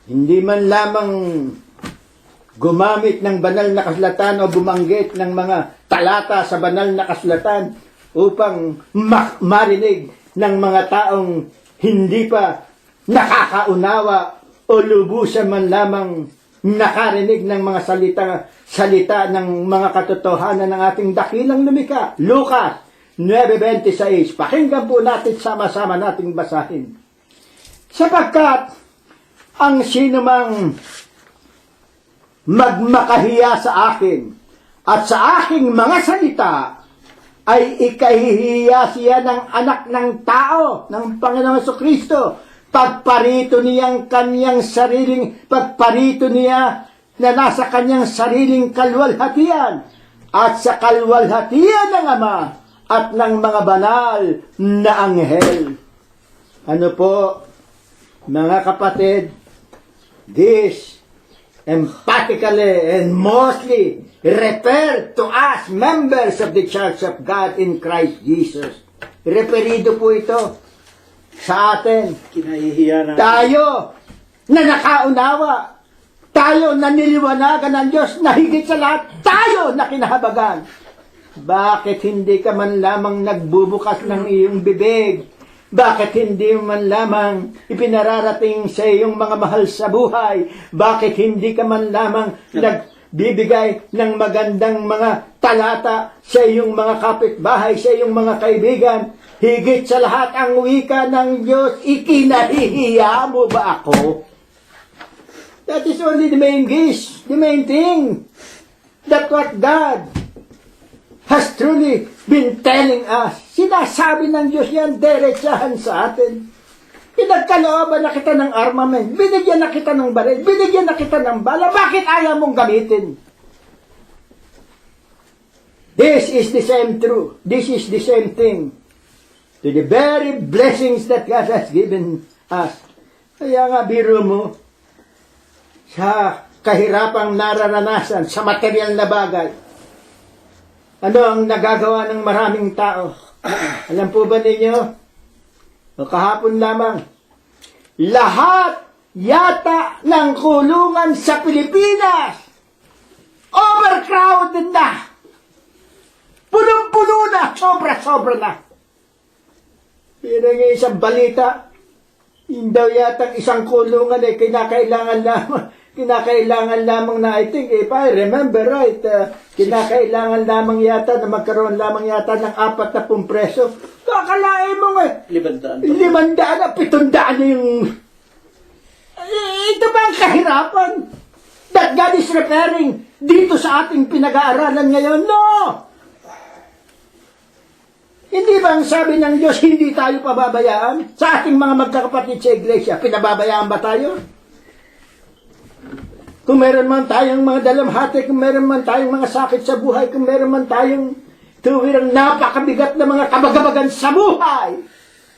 hindi man lamang gumamit ng banal na kasulatan o bumanggit ng mga talata sa banal na kasulatan upang marinig ng mga taong hindi pa nakakaunawa o lubusan man lamang nakarinig ng mga salita ng mga katotohanan ng ating dakilang lumikha. Lucas 9:26. Pakinggan po natin, sama-sama nating basahin. Sapagkat ang sinumang magmakahiya sa akin at sa aking mga salita ay ikahihiya siya ng anak ng tao, ng Panginoong Jesucristo. Pagparito niyang kanyang sariling, pagparito niya na nasa kanyang sariling kalwalhatian at sa kalwalhatian ng Ama at ng mga banal na anghel. Ano po, mga kapatid, this emphatically and mostly refer to us, members of the Church of God in Christ Jesus. Referido po ito sa atin. Kinahihiya na. Tayo na nakaunawa, tayo na niliwanagan ng Diyos na higit sa lahat, tayo na kinahabagan. Bakit hindi ka man lamang nagbubukas ng iyong bibig? Bakit hindi man lamang ipinararating sa iyong mga mahal sa buhay? Bakit hindi ka man lamang nagbibigay ng magandang mga talata sa iyong mga kapitbahay, sa iyong mga kaibigan? Higit sa lahat ang wika ng Diyos, ikinahihiya mo ba ako? That is only the main gist, the main thing. That what God has truly been telling us. Sinasabi ng Diyos yan, diretsahan sa atin. Pinagkalooban na kita ng armament, binigyan na kita ng baril, binigyan na kita ng bala, bakit ayaw mong gamitin? This is the same truth. This is the same thing. To the very blessings that God has given us. Kaya nga, biro mo, sa kahirapang nararanasan, sa material na bagay, ano ang nagagawa ng maraming tao? Alam po ba ninyo? O kahapon lamang, lahat yata ng kulungan sa Pilipinas, overcrowded na. Punong-puno na, sobra-sobra na. Pero yung isang balita, hindi daw yata isang kulungan ay kinakailangan lamang na, I think, if I remember right, kinakailangan lamang yata na magkaroon lamang yata ng 40 preso. Kakalain mo nga. 500 na, 700 na yung... Ito ba ang kahirapan that God is referring dito sa ating pinag-aaralan ngayon? No! Hindi ba ang sabi ng Diyos, hindi tayo pababayaan? Sa ating mga magkakapatid sa iglesia, pinababayaan ba tayo? Kung meron man tayong mga dalamhati, kung meron man tayong mga sakit sa buhay, kung meron man tayong tuwirang napakabigat na mga kabagabagan sa buhay,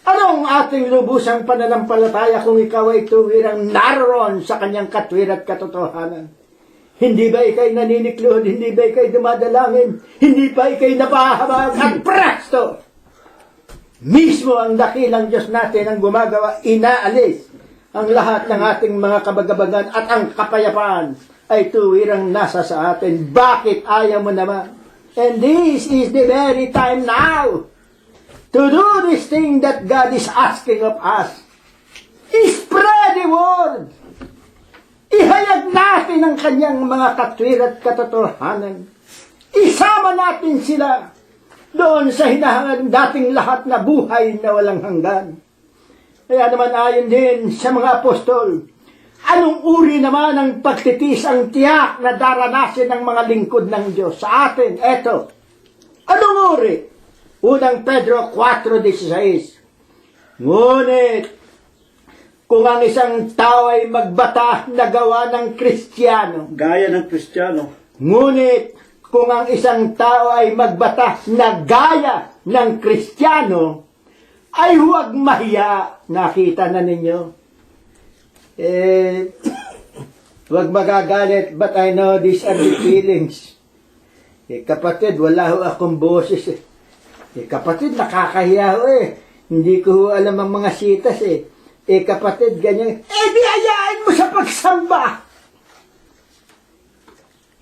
anong ating lubusang pananampalataya kung ikaw ay tuwirang naroon sa kanyang katwir at katotohanan? Hindi ba ikay naniniklod? Hindi ba ikay dumadalangin? Hindi ba ikay napahabag? At presto! Mismo ang dakilang Diyos natin ang gumagawa, inaalis ang lahat ng ating mga kabagabagan at ang kapayapaan ay tuwirang nasa sa atin. Bakit ayaw mo naman? And this is the very time now to do this thing that God is asking of us. Spread the word. Ihayag natin ang kanyang mga katwir at katotohanan. Isama natin sila doon sa hinahangad dating lahat na buhay na walang hanggan. Kaya naman ayon din sa mga apostol, anong uri naman ang pagtitis ang tiyak na daranasin ng mga lingkod ng Diyos sa atin? Eto, anong uri? Unang Pedro 4:16. Ngunit, kung ang isang tao ay magbata na gawa ng Kristiyano, Gaya ng Kristiyano. ngunit, kung ang isang tao ay magbata na gaya ng Kristiyano, ay huwag mahiya. Nakita na ninyo? Huwag magagalit, but I know these are the feelings. Kapatid, wala ho akong boses. Kapatid, nakakahiya ho Hindi ko ho alam ang mga sitas kapatid, ganyan. Di ayain mo sa pagsamba.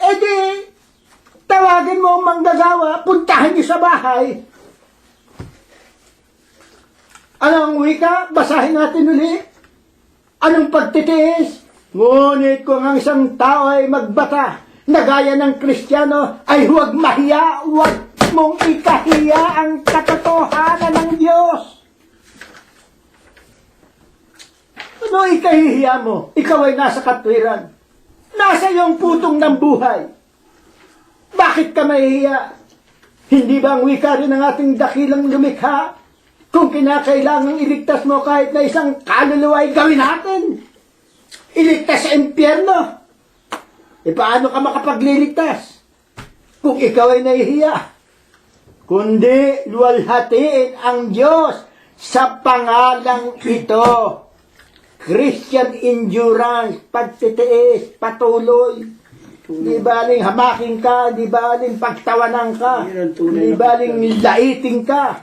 Di tawagin mo ang manggagawa, puntahan niyo sa bahay. Anong wika? Basahin natin ulit. Anong pagtitiis? Ngunit kung ang isang tao ay magbata na gaya ng Kristiyano, ay huwag mahiya, huwag mong ikahiya ang katotohanan ng Diyos. Ano Ano ikahihiya mo? Ikaw ay nasa katwiran. Nasa iyong putong ng buhay. Bakit ka mahihiya? Hindi ba ang wika rin ng ating dakilang lumikha? Kung kinakailangang iligtas mo kahit na isang kaluluwa ay gawin natin. Iligtas sa impyerno. E paano ka makapagliligtas? Kung ikaw ay nahihiya. Kundi luwalhatiin ang Diyos sa pangalang ito. Christian endurance, pagtitiis, patuloy. Di baling hamakin ka, di baling pagtawanan ka, di baling laiting ka,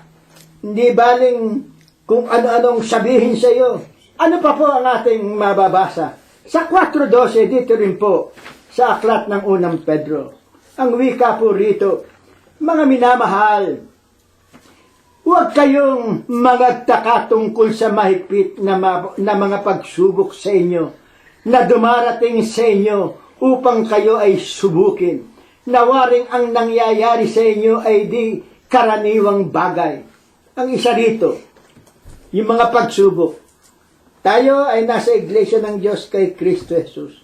di baling kung ano-anong sabihin sa iyo. Ano pa po ang ating mababasa? Sa 4:12, dito rin po, sa aklat ng unang Pedro. Ang wika po rito, mga minamahal, huwag kayong magtaka tungkol sa mahigpit na mga pagsubok sa inyo na dumarating sa inyo upang kayo ay subukin. Nawaring ang nangyayari sa inyo ay di karaniwang bagay. Ang isa rito, yung mga pagsubok. Tayo ay nasa iglesia ng Diyos kay Kristo Jesus.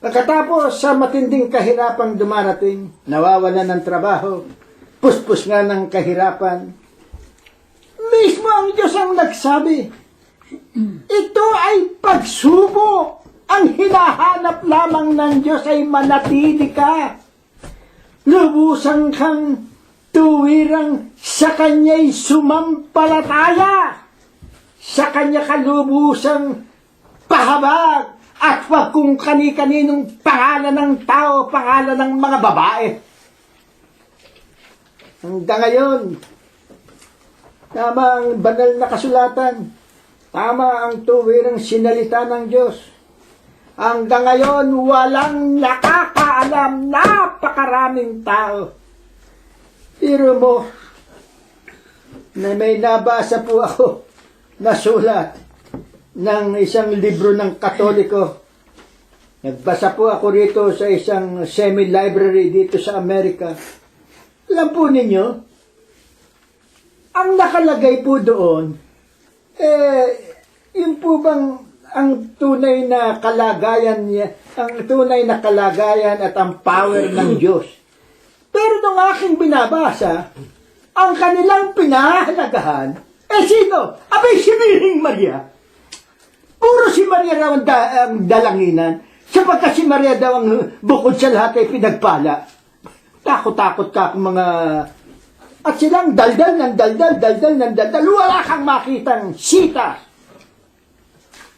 Pagkatapos sa matinding kahirapang dumarating, nawawalan ng trabaho, puspos nga ng kahirapan, mismo ang Diyos ang nagsabi, ito ay pagsubok. Ang hinahanap lamang ng Diyos ay manatili ka. Lubusan kang tuwirang sa Kanya'y sumampalataya. Sa Kanya ka lubusang pahabag at wag kung kani-kaninong pangalan ng tao, pangalan ng mga babae. Hanggang ngayon, tama ang banal na kasulatan, tama ang tuwirang sinalita ng Diyos. Hanggang ngayon, walang nakakaalam, napakaraming tao. Pero mo, na may nabasa po ako na sulat ng isang libro ng Katoliko. Nagbasa po ako rito sa isang semi-library dito sa Amerika. Alam po ninyo, ang nakalagay po doon, yun po bang ang tunay na kalagayan niya, ang tunay na kalagayan at ang power ng Diyos. Pero nung aking binabasa, ang kanilang pinahalagahan, sino? Abay, si Biring Maria. Puro si Maria raw ang dalanginan, sapagkat si Maria daw ang bukod sa lahat ay pinagpala. Takot-takot ka kung mga... At silang daldal ng daldal, wala kang makitang sita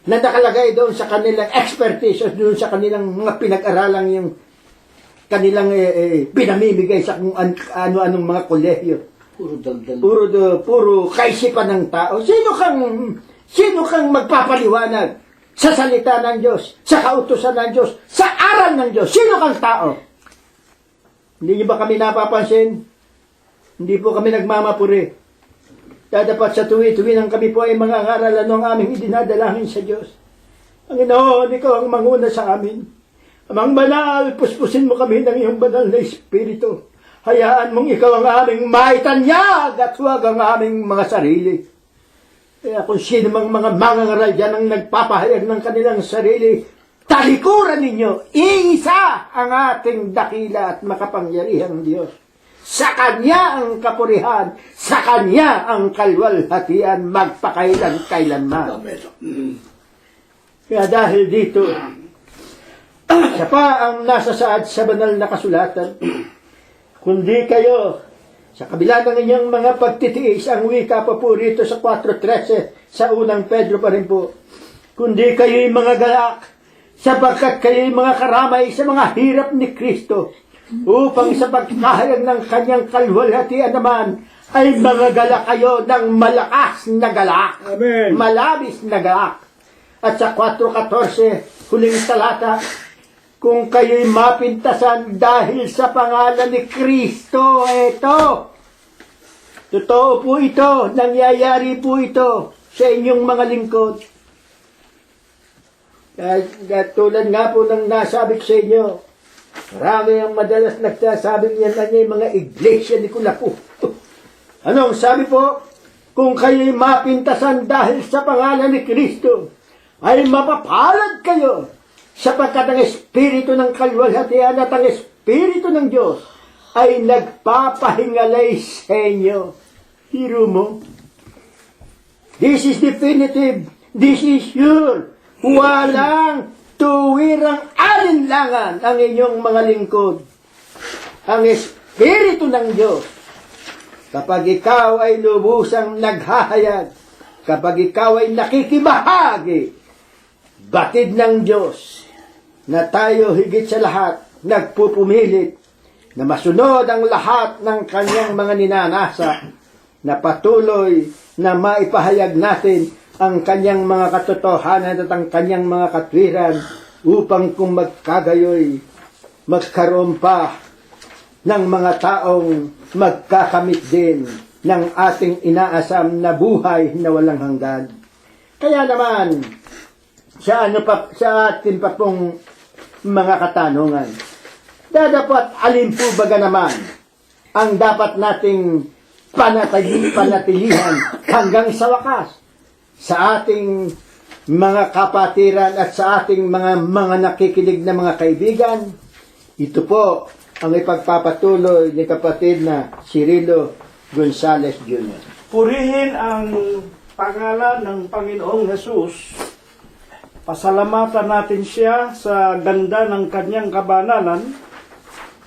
na nakalagay doon sa kanilang expertise o doon sa kanilang mga pinag-aralang yung kanilang pinamimigay sa kung ano-anong mga kolehiyo. Puro daldal. Puro kaisipan ng tao. Sino kang magpapaliwanag sa salita ng Diyos, sa kautusan ng Diyos, sa aral ng Diyos? Sino kang tao? Hindi niyo ba kami napapansin? Hindi po kami nagmamapuri. Dapat sa tuwi-tuwi nang kami po ay mga ngaralan ng aming idinadalangin sa Diyos. Panginoon, ikaw ang manguna sa amin. Amang banal, puspusin mo kami ng iyong banal na Espiritu. Hayaan mong ikaw ang aming maitanyag at huwag ang aming mga sarili. Kaya kung sino mang mga mangangaral dyan ang nagpapahayag ng kanilang sarili, talikuran ninyo, iisa ang ating dakila at makapangyarihang Diyos. Sa Kanya ang kapurihan, sa Kanya ang kalwalhatian, magpakailan-kailanman. Kaya dahil dito, siya pa ang nasasaad sa banal na kasulatan, kundi kayo, sa kabila ng inyong mga pagtitiis, ang wika pa po rito sa 4:13, sa unang Pedro pa rin po, kundi kayo'y mga galak, sapagkat kayo'y mga karamay sa mga hirap ni Kristo, upang sa pagkahayag ng kanyang kalwalhatian naman ay mga galak kayo ng malakas na galak. Amen. Malabis na galak. At sa 4:14, huling talata, kung kayo'y mapintasan dahil sa pangalan ni Kristo, totoo po ito, nangyayari po ito sa inyong mga lingkod. Tulad nga po ng nasabi ko sa inyo, marami ang madalas nagsasabing yan na yung mga iglesia ni Kulapo. Anong sabi po? Kung kayo'y mapintasan dahil sa pangalan ni Kristo, ay mapapalad kayo sapagkat ang Espiritu ng kaluwalhatian at ang Espiritu ng Diyos ay nagpapahingalay sa inyo. Hiro mo. This is definitive. This is sure. Walang tuwirang alinlangan ang inyong mga lingkod. Ang Espiritu ng Diyos, kapag ikaw ay lubusang naghahayag, kapag ikaw ay nakikibahagi, batid ng Diyos, na tayo higit sa lahat nagpupumilit na masunod ang lahat ng kanyang mga ninanasa, na patuloy na maipahayag natin ang kanyang mga katotohanan at ang kanyang mga katwiran upang kung magkagayoy, magkaroon pa ng mga taong magkakamit din ng ating inaasam na buhay na walang hanggan. Kaya naman, sa atin pa pong mga katanungan, dapat alin po baga naman ang dapat nating panatilihan hanggang sa wakas sa ating mga kapatiran at sa ating mga nakikinig na mga kaibigan. Ito po ang ipagpapatuloy ni kapatid na Cirilo Gonzales Jr. Purihin ang pangalan ng Panginoong Hesus. Pasalamatan natin siya sa ganda ng kanyang kabanalan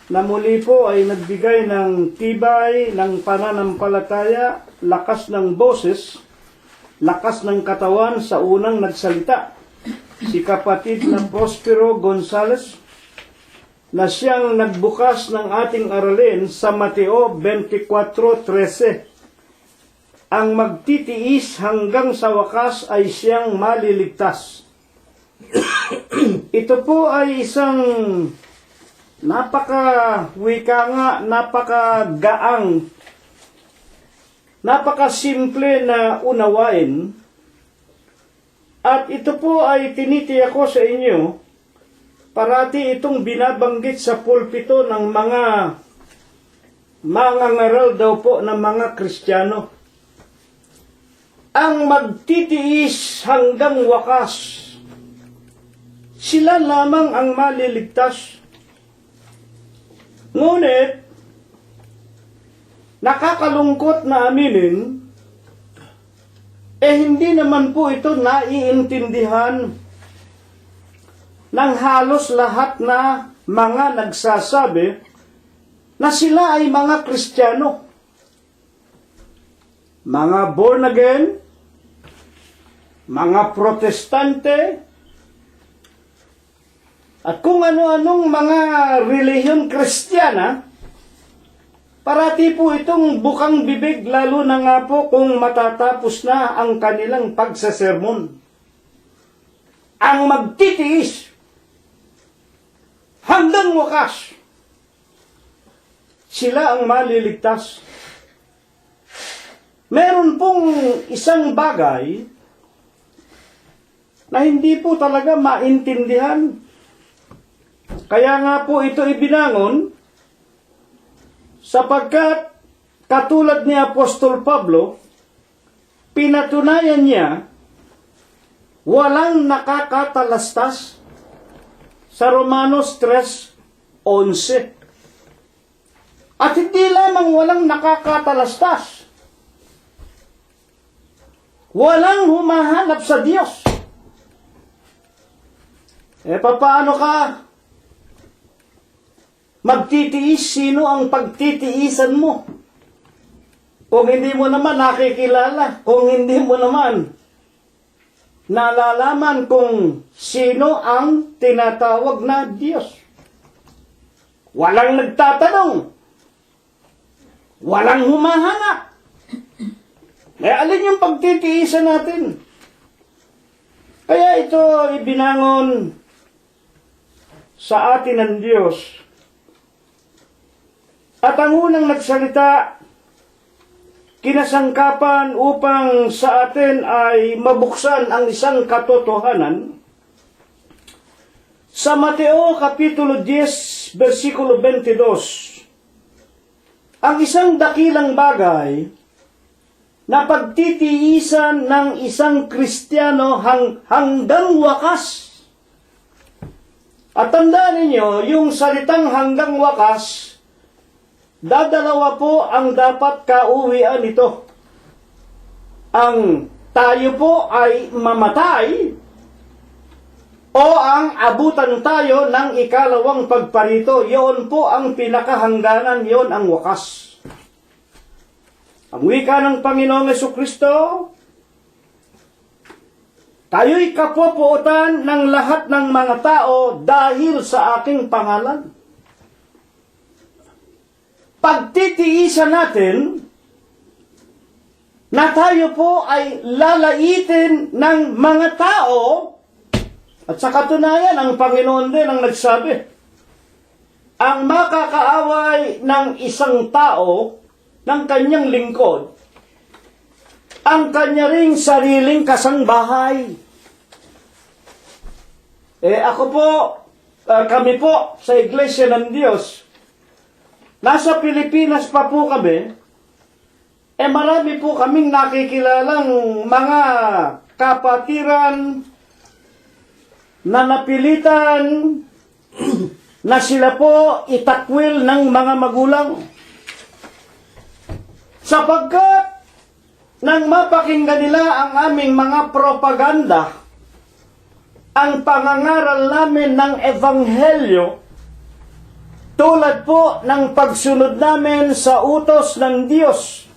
na muli po ay nagbigay ng tibay ng pananampalataya, lakas ng boses, lakas ng katawan sa unang nagsalita. Si kapatid na Prospero Gonzales, na siyang nagbukas ng ating aralin sa Mateo 24:13. Ang magtitiis hanggang sa wakas ay siyang maliligtas. Ito po ay isang napaka-wika nga, napaka-gaang, napaka-simple na unawain. At ito po ay tinitiyak ko sa inyo, parati itong binabanggit sa pulpito ng mga mangangaral daw po ng mga Kristiyano. Ang magtitiis hanggang wakas, sila lamang ang maliligtas. Ngunit, nakakalungkot na aminin, hindi naman po ito naiintindihan ng halos lahat na mga nagsasabi na sila ay mga Kristiyano. Mga born again, mga Protestante, at kung ano-anong mga relihiyon Kristiyana, parati po itong bukang bibig, lalo na nga po kung matatapos na ang kanilang pagsasermon. Ang magtitiis hanggang wakas, sila ang maliligtas. Meron pong isang bagay na hindi po talaga maintindihan. Kaya nga po ito ibinangon, sapagkat katulad ni Apostol Pablo, pinatunayan niya walang nakakatalastas sa Romanos 3:11. At hindi lamang walang nakakatalastas, walang humahanap sa Diyos. Paano ka magtitiis? Sino ang pagtitiisan mo? Kung hindi mo naman nakikilala, kung hindi mo naman nalalaman kung sino ang tinatawag na Diyos. Walang nagtatanong. Walang humahanap. Alin yung pagtitiisan natin? Kaya ito ibinangon sa atin ng Diyos. At ang unang nagsalita, kinasangkapan upang sa atin ay mabuksan ang isang katotohanan. Sa Mateo Kapitulo 10, versikulo 22, ang isang dakilang bagay na pagtitiisan ng isang Kristiyano hanggang wakas. At tandaan ninyo, yung salitang hanggang wakas, dadalawa po ang dapat kauwian nito. Ang tayo po ay mamatay o ang abutan tayo ng ikalawang pagparito. Yun po ang pinakahangganan, yun ang wakas. Ang wika ng Panginoong Jesucristo, tayo'y kapupuutan ng lahat ng mga tao dahil sa aking pangalan. Pagtitiisan natin na tayo po ay lalaitin ng mga tao, at sa katunayan, ang Panginoon din ang nagsabi, ang makakaaway ng isang tao ng kanyang lingkod, ang kanya ring sariling kasangbahay. Ako po, kami po sa Iglesia ng Diyos, nasa Pilipinas pa po kami, marami po kaming nakikilalang mga kapatiran na napilitan na sila po itakwil ng mga magulang. Sapagkat nang mapakinggan nila ang aming mga propaganda, ang pangangaral namin ng Ebanghelyo, tulad po ng pagsunod namin sa utos ng Diyos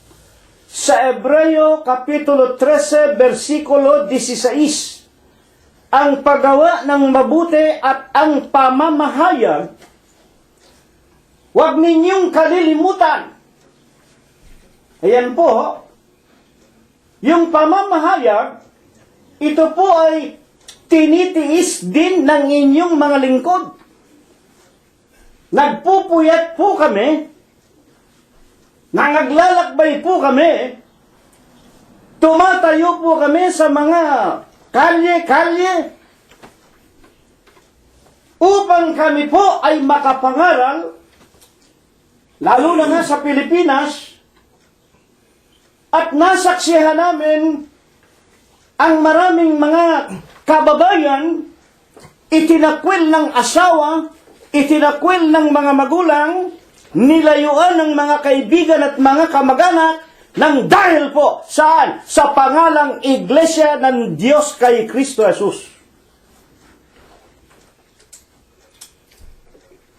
sa Hebreo Kapitulo 13, versikulo 16, ang paggawa ng mabuti at ang pamamahayag, huwag ninyong kalilimutan. Ayan po, yung pamamahayag, ito po ay tinitiis din ng inyong mga lingkod. Nagpupuyat po kami, nangaglalakbay po kami, tumatayo po kami sa mga kalye-kalye, upang kami po ay makapangaral, lalo na nga sa Pilipinas, at nasaksihan namin ang maraming mga kababayan itinakwil ng asawa, itinakwil ng mga magulang, nilayuan ng mga kaibigan at mga kamag-anak ng dahil po saan? Sa pangalang Iglesia ng Diyos kay Kristo Jesus.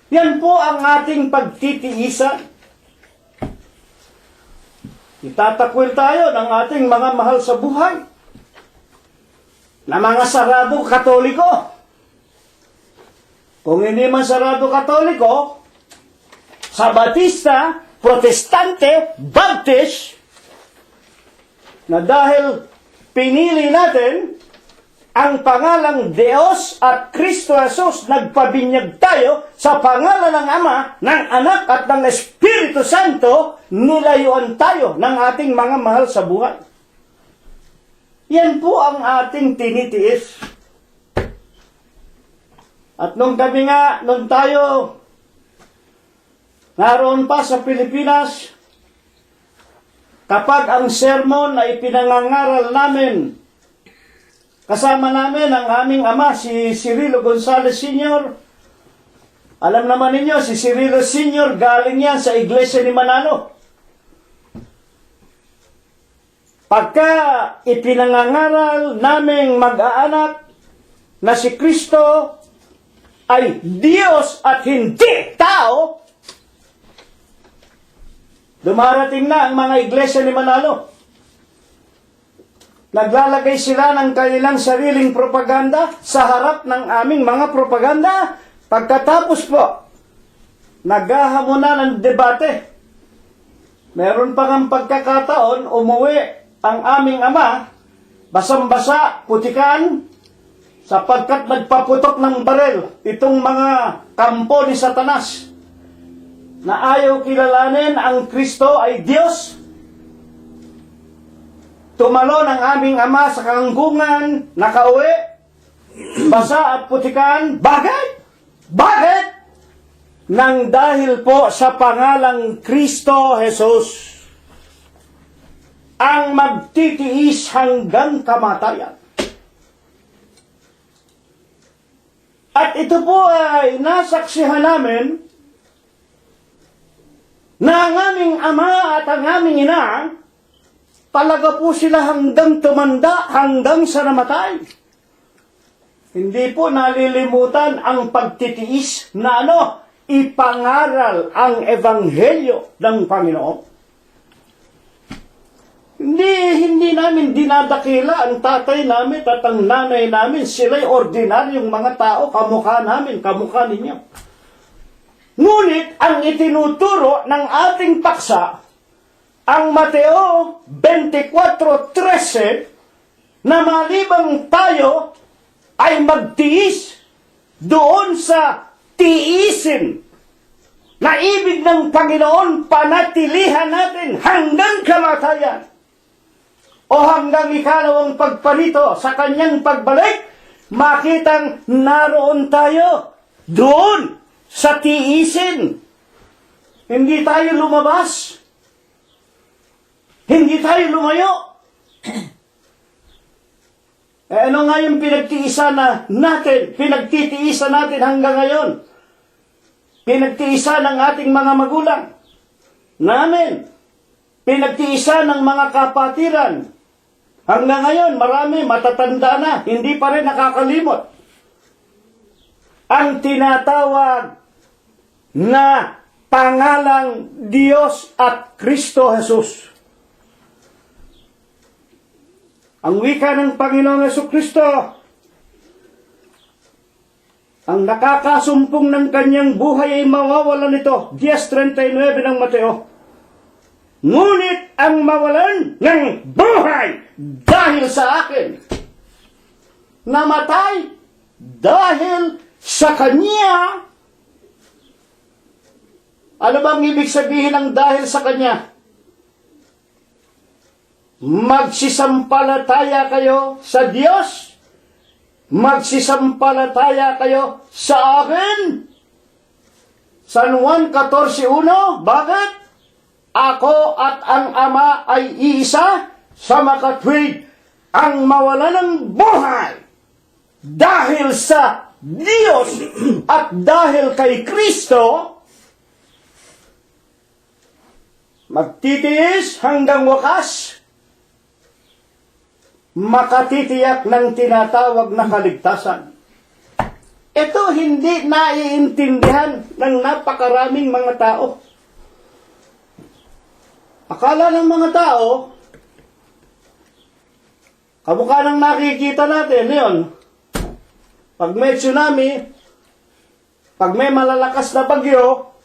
Yan po ang ating pagtitiisan. Itatakwil tayo ng ating mga mahal sa buhay na mga sarado Katoliko. Kung hindi man sarado Katoliko, Sabatista, Protestante, Baptist, na dahil pinili natin ang pangalang Diyos at Kristo Jesus, nagpabinyag tayo sa pangalan ng Ama, ng Anak at ng Espiritu Santo, nilayuan tayo ng ating mga mahal sa buhay. Yan po ang ating tinitiis. At nung gabi nga, nung tayo naroon pa sa Pilipinas, kapag ang sermon na ipinangangaral namin, kasama namin ang aming ama, si Cirilo Gonzales Sr. Alam naman ninyo, si Cirilo Sr. galing yan sa Iglesia ni Manalo. Pagka ipinangangaral naming mag-aanak na si Kristo ay Diyos at hindi tao, dumarating na ang mga Iglesia ni Manalo. Naglalagay sila ng kanilang sariling propaganda sa harap ng aming mga propaganda. Pagkatapos po, naghahamunan ng debate. Meron pa ng pagkakataon, umuwi ang aming ama, basang-basa, putikan, sapagkat nagpaputok ng barel itong mga kampo ni Satanas na ayaw kilalanin ang Kristo ay Diyos. Tumalon ang aming ama sa kangkungan, nakauwi, basa at putikan. Bakit? Bakit? Nang dahil po sa pangalang Kristo Jesus. ang magtitiis hanggang kamatayan. At ito po ay nasaksihan namin na ang aming ama at ang aming ina, talaga po sila hanggang tumanda, hanggang sa namatay. Hindi po nalilimutan ang pagtitiis na ipangaral ang ebanghelyo ng Panginoon. Hindi namin dinadakila ang tatay namin at ang nanay namin. Sila'y ordinaryong mga tao, kamukha namin, kamukha ninyo. Ngunit ang itinuturo ng ating paksa, ang Mateo 24:13, na malibang tayo ay magtiis doon sa tiisin na ibig ng Panginoon, panatilihan natin hanggang kamatayan o hanggang ikalawang pagparito sa kanyang pagbalik, makitang naroon tayo doon sa tiisin. Hindi tayo lumabas. Hindi tayo lumayo. Ano nga yung pinagtiisan natin, pinagtitiisan natin hanggang ngayon? Pinagtiisan ng ating mga magulang namin. Pinagtiisan ng mga kapatiran. Hanggang ngayon, marami matatanda na, hindi pa rin nakakalimot. Ang tinatawag na pangalang Diyos at Kristo Jesus. Ang wika ng Panginoong Jesucristo, ang nakakasumpong ng kanyang buhay ay mawawalan nito. 10:39 ng Mateo. Ngunit ang mawalan ng buhay dahil sa akin, namatay dahil sa Kanya. Ano bang ibig sabihin ng dahil sa Kanya? Magsisampalataya kayo sa Diyos. Magsisampalataya kayo sa akin. San Juan 14:1, bakit? Ako at ang Ama ay iisa, sa makatwid ang mawala ng buhay dahil sa Diyos at dahil kay Kristo, magtitiis hanggang wakas, makatitiyak ng tinatawag na kaligtasan. Ito hindi naiintindihan ng napakaraming mga tao. Akala ng mga tao, kamukha ng nakikita natin, yun. Pag may tsunami, pag may malalakas na bagyo,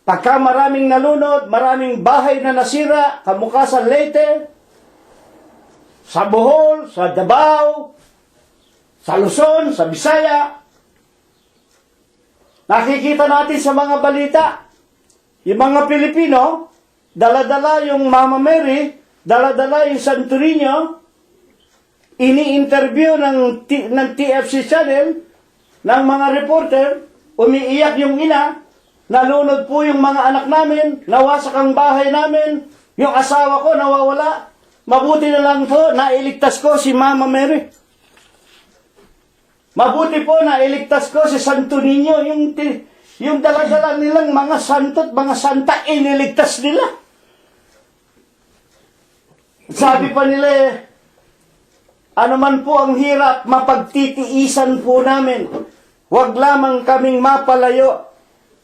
pagka maraming nalunod, maraming bahay na nasira, kamukha sa Leyte, sa Bohol, sa Davao, sa Luzon, sa Bisaya. Nakikita natin sa mga balita, yung mga Pilipino, dala-dala yung Mama Mary, dala-dala yung Santo Niño, ini-interview ng TFC channel, ng mga reporter, umiiyak yung ina, nalunod po yung mga anak namin, nawasak ang bahay namin, yung asawa ko nawawala, mabuti na lang po, nailigtas ko si Mama Mary. Mabuti po, nailigtas ko si Santo Niño, yung dala-dala nilang mga santo at mga santa, iniligtas nila. Sabi pa nila, ano man po ang hirap, mapagtitiisan po namin. Huwag lamang kaming mapalayo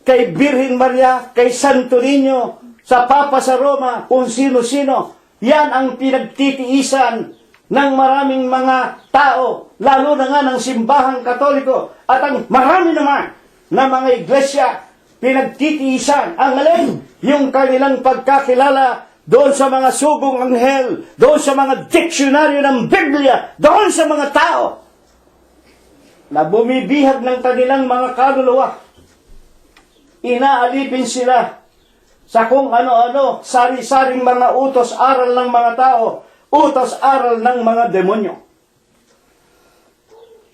kay Birhen Maria, kay Santo Niño, sa Papa sa Roma, kung sino-sino. Yan ang pinagtitiisan ng maraming mga tao, lalo na nga ng simbahang Katoliko, at ang marami naman na mga iglesia, pinagtitiisan. Ang alin, yung kanilang pagkakilala doon sa mga sugong anghel, doon sa mga diksyonaryo ng Biblia, doon sa mga tao na bumibihag ng kanilang mga kaluluwa. Inaalipin sila sa kung ano-ano, sari-saring mga utos-aral ng mga tao, utos-aral ng mga demonyo.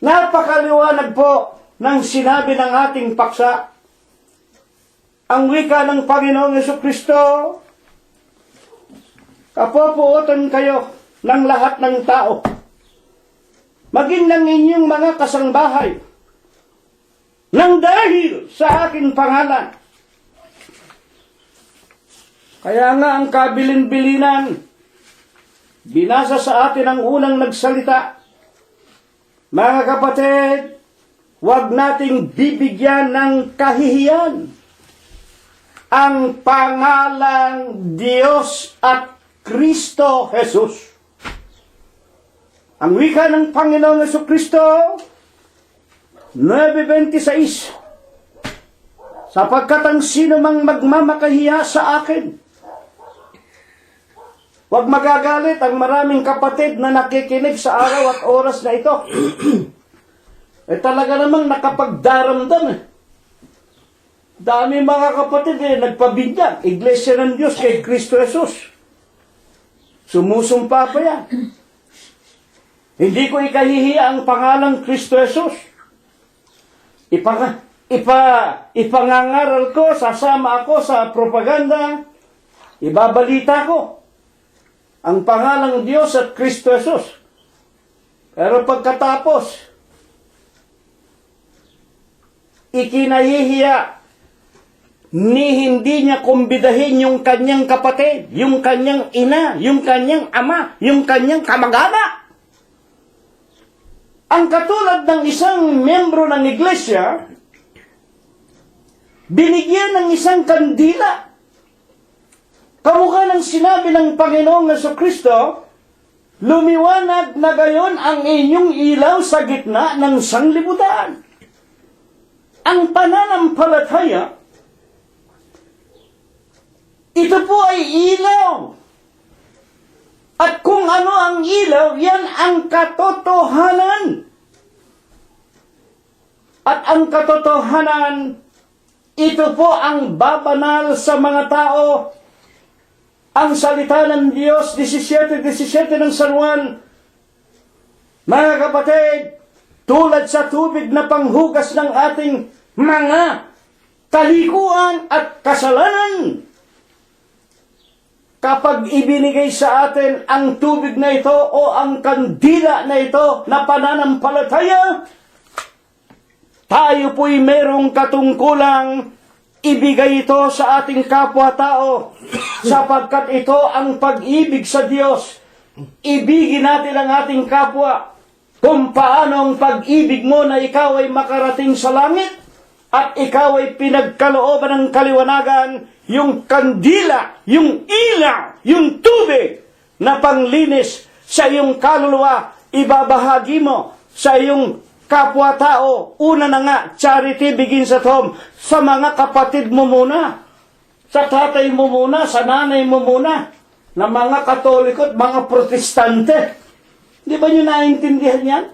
Napakaliwanag po ng sinabi ng ating paksa. Ang wika ng Panginoong Jesucristo, Kapopuotan kayo ng lahat ng tao, maging ng inyong mga kasangbahay, nang dahil sa aking pangalan. Kaya nga ang kabilin-bilinan, binasa sa atin ang unang nagsalita. Mga kapatid, huwag nating bibigyan ng kahihiyan ang pangalang Diyos at Kristo Jesus. Ang wika ng Panginoong Jesucristo, 9:26, sapagkat ang sino mang magmamakahiya sa akin. Huwag magagalit ang maraming kapatid na nakikinig sa araw at oras na ito. Talaga namang nakapagdaramdam eh. Dami mga kapatid nagpabinyag. Iglesia ng Diyos kay Kristo Jesus. Sumusumpa pa yan. Hindi ko ikahihiya ang pangalang Kristo Jesus. Ipangangaral ko, sasama ako sa propaganda, ibabalita ko ang pangalang Diyos at Kristo Jesus. Pero pagkatapos, ikinahihiya ni hindi niya kumbidahin yung kanyang kapatid, yung kanyang ina, yung kanyang ama, yung kanyang kamag-anak. Ang katulad ng isang membro ng iglesia, binigyan ng isang kandila. Kamukha ng sinabi ng Panginoong Jesucristo, lumiwanag na gayon ang inyong ilaw sa gitna ng sanglibutan. Ang pananampalataya, ito po ay ilaw. At kung ano ang ilaw, yan ang katotohanan. At ang katotohanan, ito po ang babanal sa mga tao. Ang salita ng Diyos, 17:17 ng San Juan. Mga kapatid, tulad sa tubig na panghugas ng ating mga kalikuan at kasalanan, kapag ibinigay sa atin ang tubig na ito o ang kandila na ito na pananampalataya, tayo po'y merong katungkulang ibigay ito sa ating kapwa-tao, sapagkat ito ang pag-ibig sa Diyos. Ibigin natin ang ating kapwa. Kung paano ang pag-ibig mo na ikaw ay makarating sa langit at ikaw ay pinagkalooban ng kaliwanagan, yung kandila, yung ilaw, yung tubig na panglinis sa iyong kaluluwa, ibabahagi mo sa iyong kapwa-tao. Una na nga, charity begins at home. Sa mga kapatid mo muna, sa tatay mo muna, sa nanay mo muna, na mga Katoliko at mga Protestante. Di ba nyo naiintindihan yan?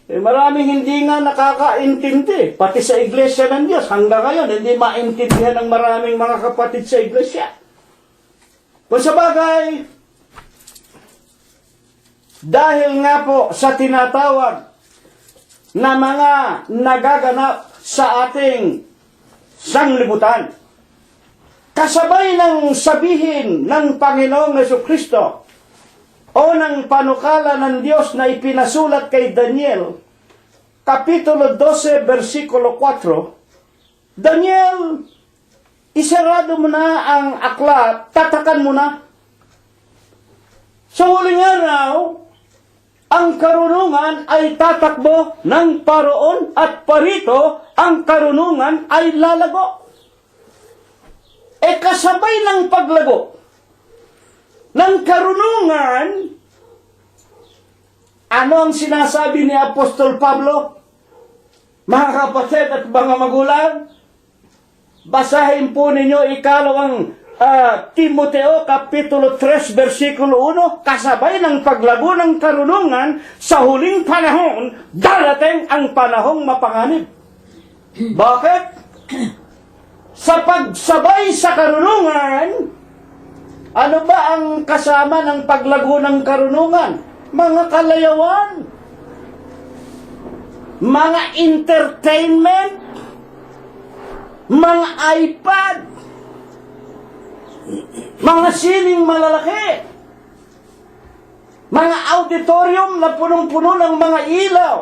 Maraming hindi nga nakakaintindi, pati sa Iglesia ng Diyos. Hanggang ngayon, hindi maintindihan ng maraming mga kapatid sa Iglesia. Kung sa bagay, dahil nga po sa tinatawag na mga nagaganap sa ating sanglibutan, kasabay ng sabihin ng Panginoong Jesucristo o ng panukala ng Diyos na ipinasulat kay Daniel, Kapitulo 12, versikulo 4, Daniel, isarado mo na ang aklat, tatakan mo na. Sa huling araw, ang karunungan ay tatakbo ng paroon at parito, ang karunungan ay lalago. Kasabay ng paglago ng karunungan, ano ang sinasabi ni Apostol Pablo? Mga kapatid at mga magulang, basahin po ninyo ikalawang Timoteo, Kapitulo 3, versikulo 1, kasabay ng paglago ng karunungan, sa huling panahon, darating ang panahong mapanganib. Bakit? Sa pagsabay sa karunungan, ano ba ang kasama ng paglago ng karunungan? Mga kalayawan, mga entertainment, mga iPad, Mga sining malalaki. Mga auditorium na punong-puno ng mga ilaw.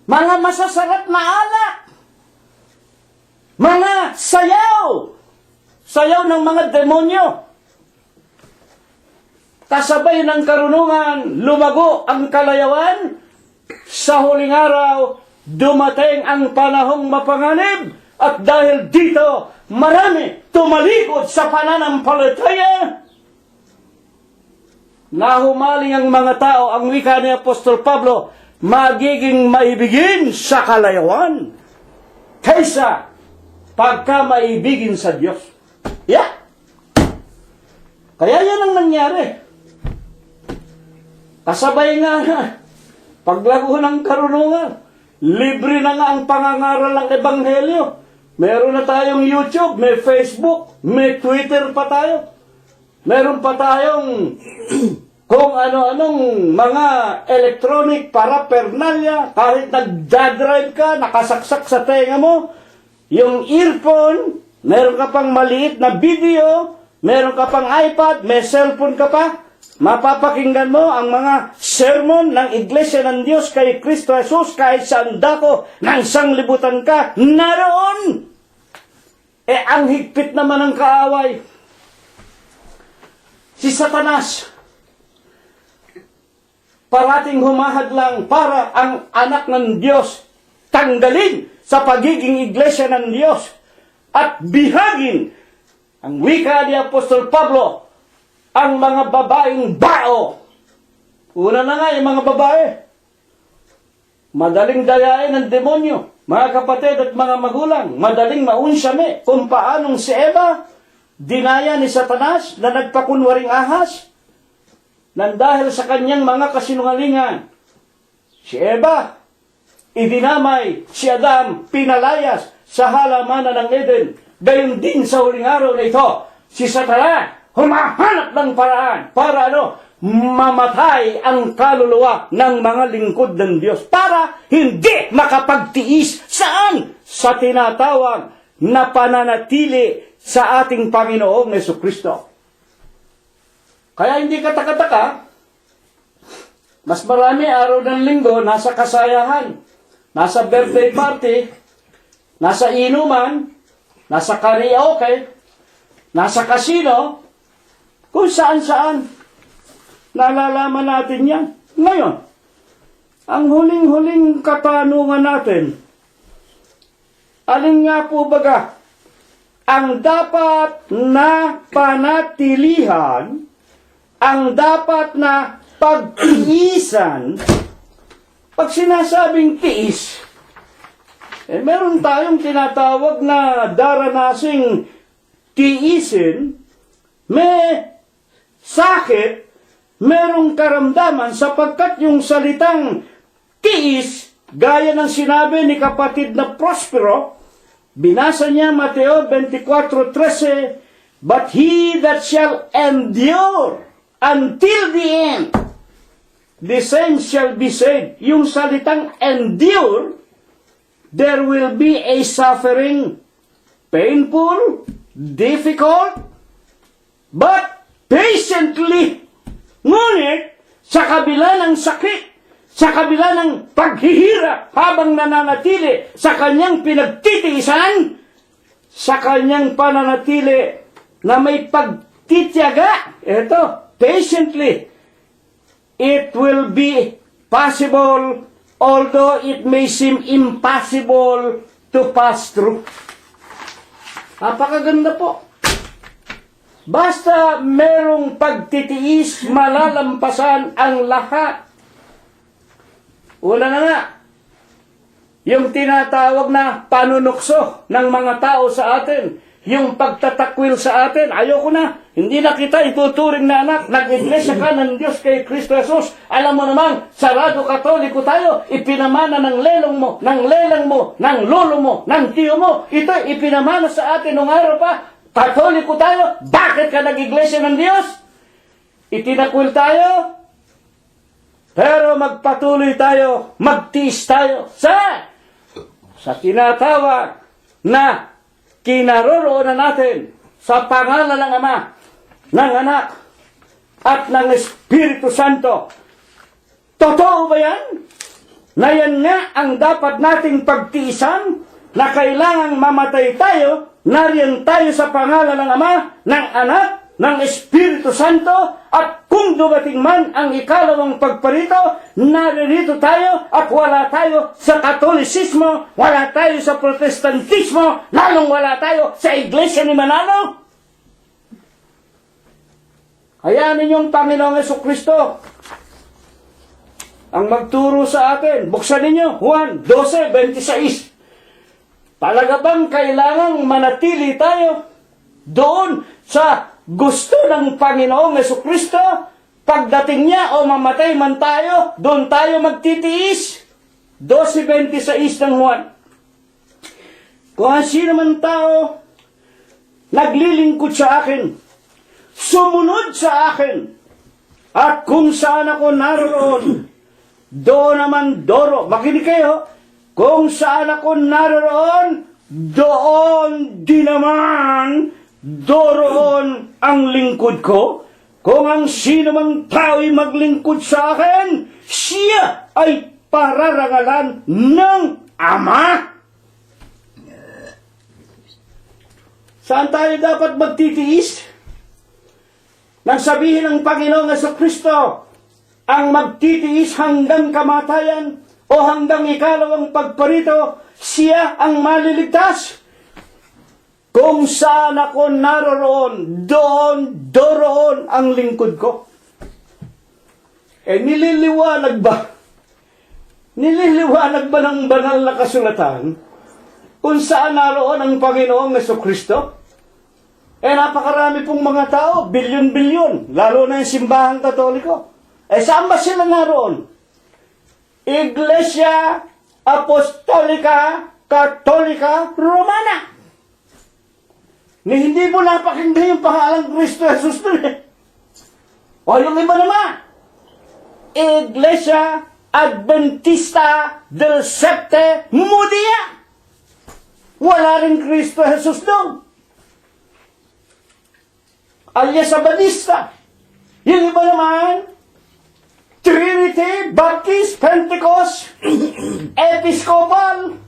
Mga masasarap na alak. Mga sayaw. Sayaw ng mga demonyo. Kasabay ng karunungan, lumago ang kalayawan. Sa huling araw, dumating ang panahong mapanganib. At dahil dito, marami tumalikod sa pananampalataya. Nahumaling ang mga tao, ang wika ni Apostol Pablo, magiging maibigin sa kalayawan kaysa pagka maibigin sa Diyos. Yeah. Kaya yan ang nangyari. Kasabay nga na, paglago ng karunungan, libre na nga ang pangangaral ng Ebanghelyo. Meron na tayong YouTube, may Facebook, may Twitter pa tayo. Meron pa tayong kung ano-anong mga electronic paraphernalia, kahit nagdadrive ka, nakasaksak sa tenga mo, yung earphone, meron ka pang maliit na video, meron ka pang iPad, may cellphone ka pa, mapapakinggan mo ang mga sermon ng Iglesia ng Diyos kay Kristo Jesus kahit saan dako ng sanglibutan ka, naroon! Ang higpit naman ng kaaway, si Satanas, parating humahadlang para ang anak ng Diyos tanggalin sa pagiging iglesia ng Diyos at bihagin ang wika ni Apostol Pablo, ang mga babaeng bao. Una na nga yung mga babae. Madaling dayain ng demonyo, mga kapatid at mga magulang. Madaling maunsyame kung paanong si Eva dinaya ni Satanas na nagpakunwaring ahas. Nang dahil sa kanyang mga kasinungalingan, si Eva, idinamay, si Adam, pinalayas sa halamanan ng Eden. Gayon din sa huling araw na ito, si Satanas, humahanap ng paraan para mamatay ang kaluluwa ng mga lingkod ng Diyos para hindi makapagtiis saan? Sa tinatawag na pananatili sa ating Panginoong Jesucristo. Kaya hindi kataka-taka, mas marami araw ng linggo nasa kasayahan, nasa birthday party, nasa inuman, nasa karaoke, nasa casino, kung saan-saan. Nalalaman natin yan. Ngayon, ang huling-huling katanungan natin, alin nga po baga ang dapat na panatilihan, ang dapat na pagtiisan? Pag sinasabing tiis, meron tayong tinatawag na daranasing tiisin, may sakit, merong karamdaman sapagkat yung salitang tiis, gaya ng sinabi ni kapatid na Prospero, binasa niya Mateo 24:13, but he that shall endure until the end, the same shall be saved. Yung salitang endure, there will be a suffering, painful, difficult, but patiently. Ngunit, sa kabila ng sakit, sa kabila ng paghihirap habang nananatili sa kanyang pinagtitiisan, sa kanyang pananatili na may pagtitiyaga, ito, patiently, it will be possible, although it may seem impossible to pass through. Napakaganda po. Basta merong pagtitiis, malalampasan ang lahat. Una na nga, yung tinatawag na panunukso ng mga tao sa atin, yung pagtatakwil sa atin, ayoko na, hindi na kita ituturing na anak, nag-iglesia ka ng Diyos kay Kristo Jesus. Alam mo naman, sarado katoliko tayo, ipinamana ng lelong mo, ng lelang mo, ng lolo mo, ng tiyo mo, ito ipinamana sa atin nung araw pa, katoliko tayo, bakit ka nag-iglesia ng Diyos? Itinakwil tayo, pero magpatuloy tayo, magtiis tayo sa tinatawag na kinaroroonan natin sa pangalan ng Ama, ng Anak, at ng Espiritu Santo. Totoo ba yan? Na yan nga ang dapat nating pagtiisan, na kailangang mamatay tayo, nariyan tayo sa pangalan ng Ama, ng Anak, ng Espiritu Santo, at kung dumating man ang ikalawang pagparito, naririto tayo at wala tayo sa Katolisismo, wala tayo sa Protestantismo, lalong wala tayo sa Iglesia ni Manalo. Hayaan ninyong Panginoong Jesucristo ang magturo sa atin. Buksan ninyo, Juan 12:26. Talaga bang kailangang manatili tayo doon sa gusto ng Panginoong Jesucristo? Pagdating niya o mamatay man tayo, doon tayo magtitiis? 12:26 ng Juan. Kung sino man tao naglilingkod sa akin, sumunod sa akin, at kung saan ako naroon, doon naman doro. Makinig kayo. Kung saan ako naroon, doon din naman doroon ang lingkod ko. Kung ang sino mang tao'y maglingkod sa akin, siya ay pararangalan ng Ama. Saan tayo dapat magtitiis? Nang sabihin ng Panginoong Jesucristo, ang magtitiis hanggang kamatayan o hanggang ikalawang pagparito, siya ang maliligtas. Kung saan ako naroon, doroon ang lingkod ko. Nililiwanag ba? Nililiwanag ba ng banal na kasulatan kung saan naroon ang Panginoong Jesucristo? Napakarami pong mga tao, bilyon-bilyon, lalo na yung simbahang Katoliko. Saan ba sila naroon? Iglesia Apostolika Katolika Romana. Hindi mo napakinggan yung pangalang Kristo Jesus doon eh. O yung iba naman, Iglesia Adventista del Septe Mudia. Wala rin Kristo Jesus doon. Alias Abadista. Yung iba naman, Trinity, Baptist, Pentecost, Episcopal.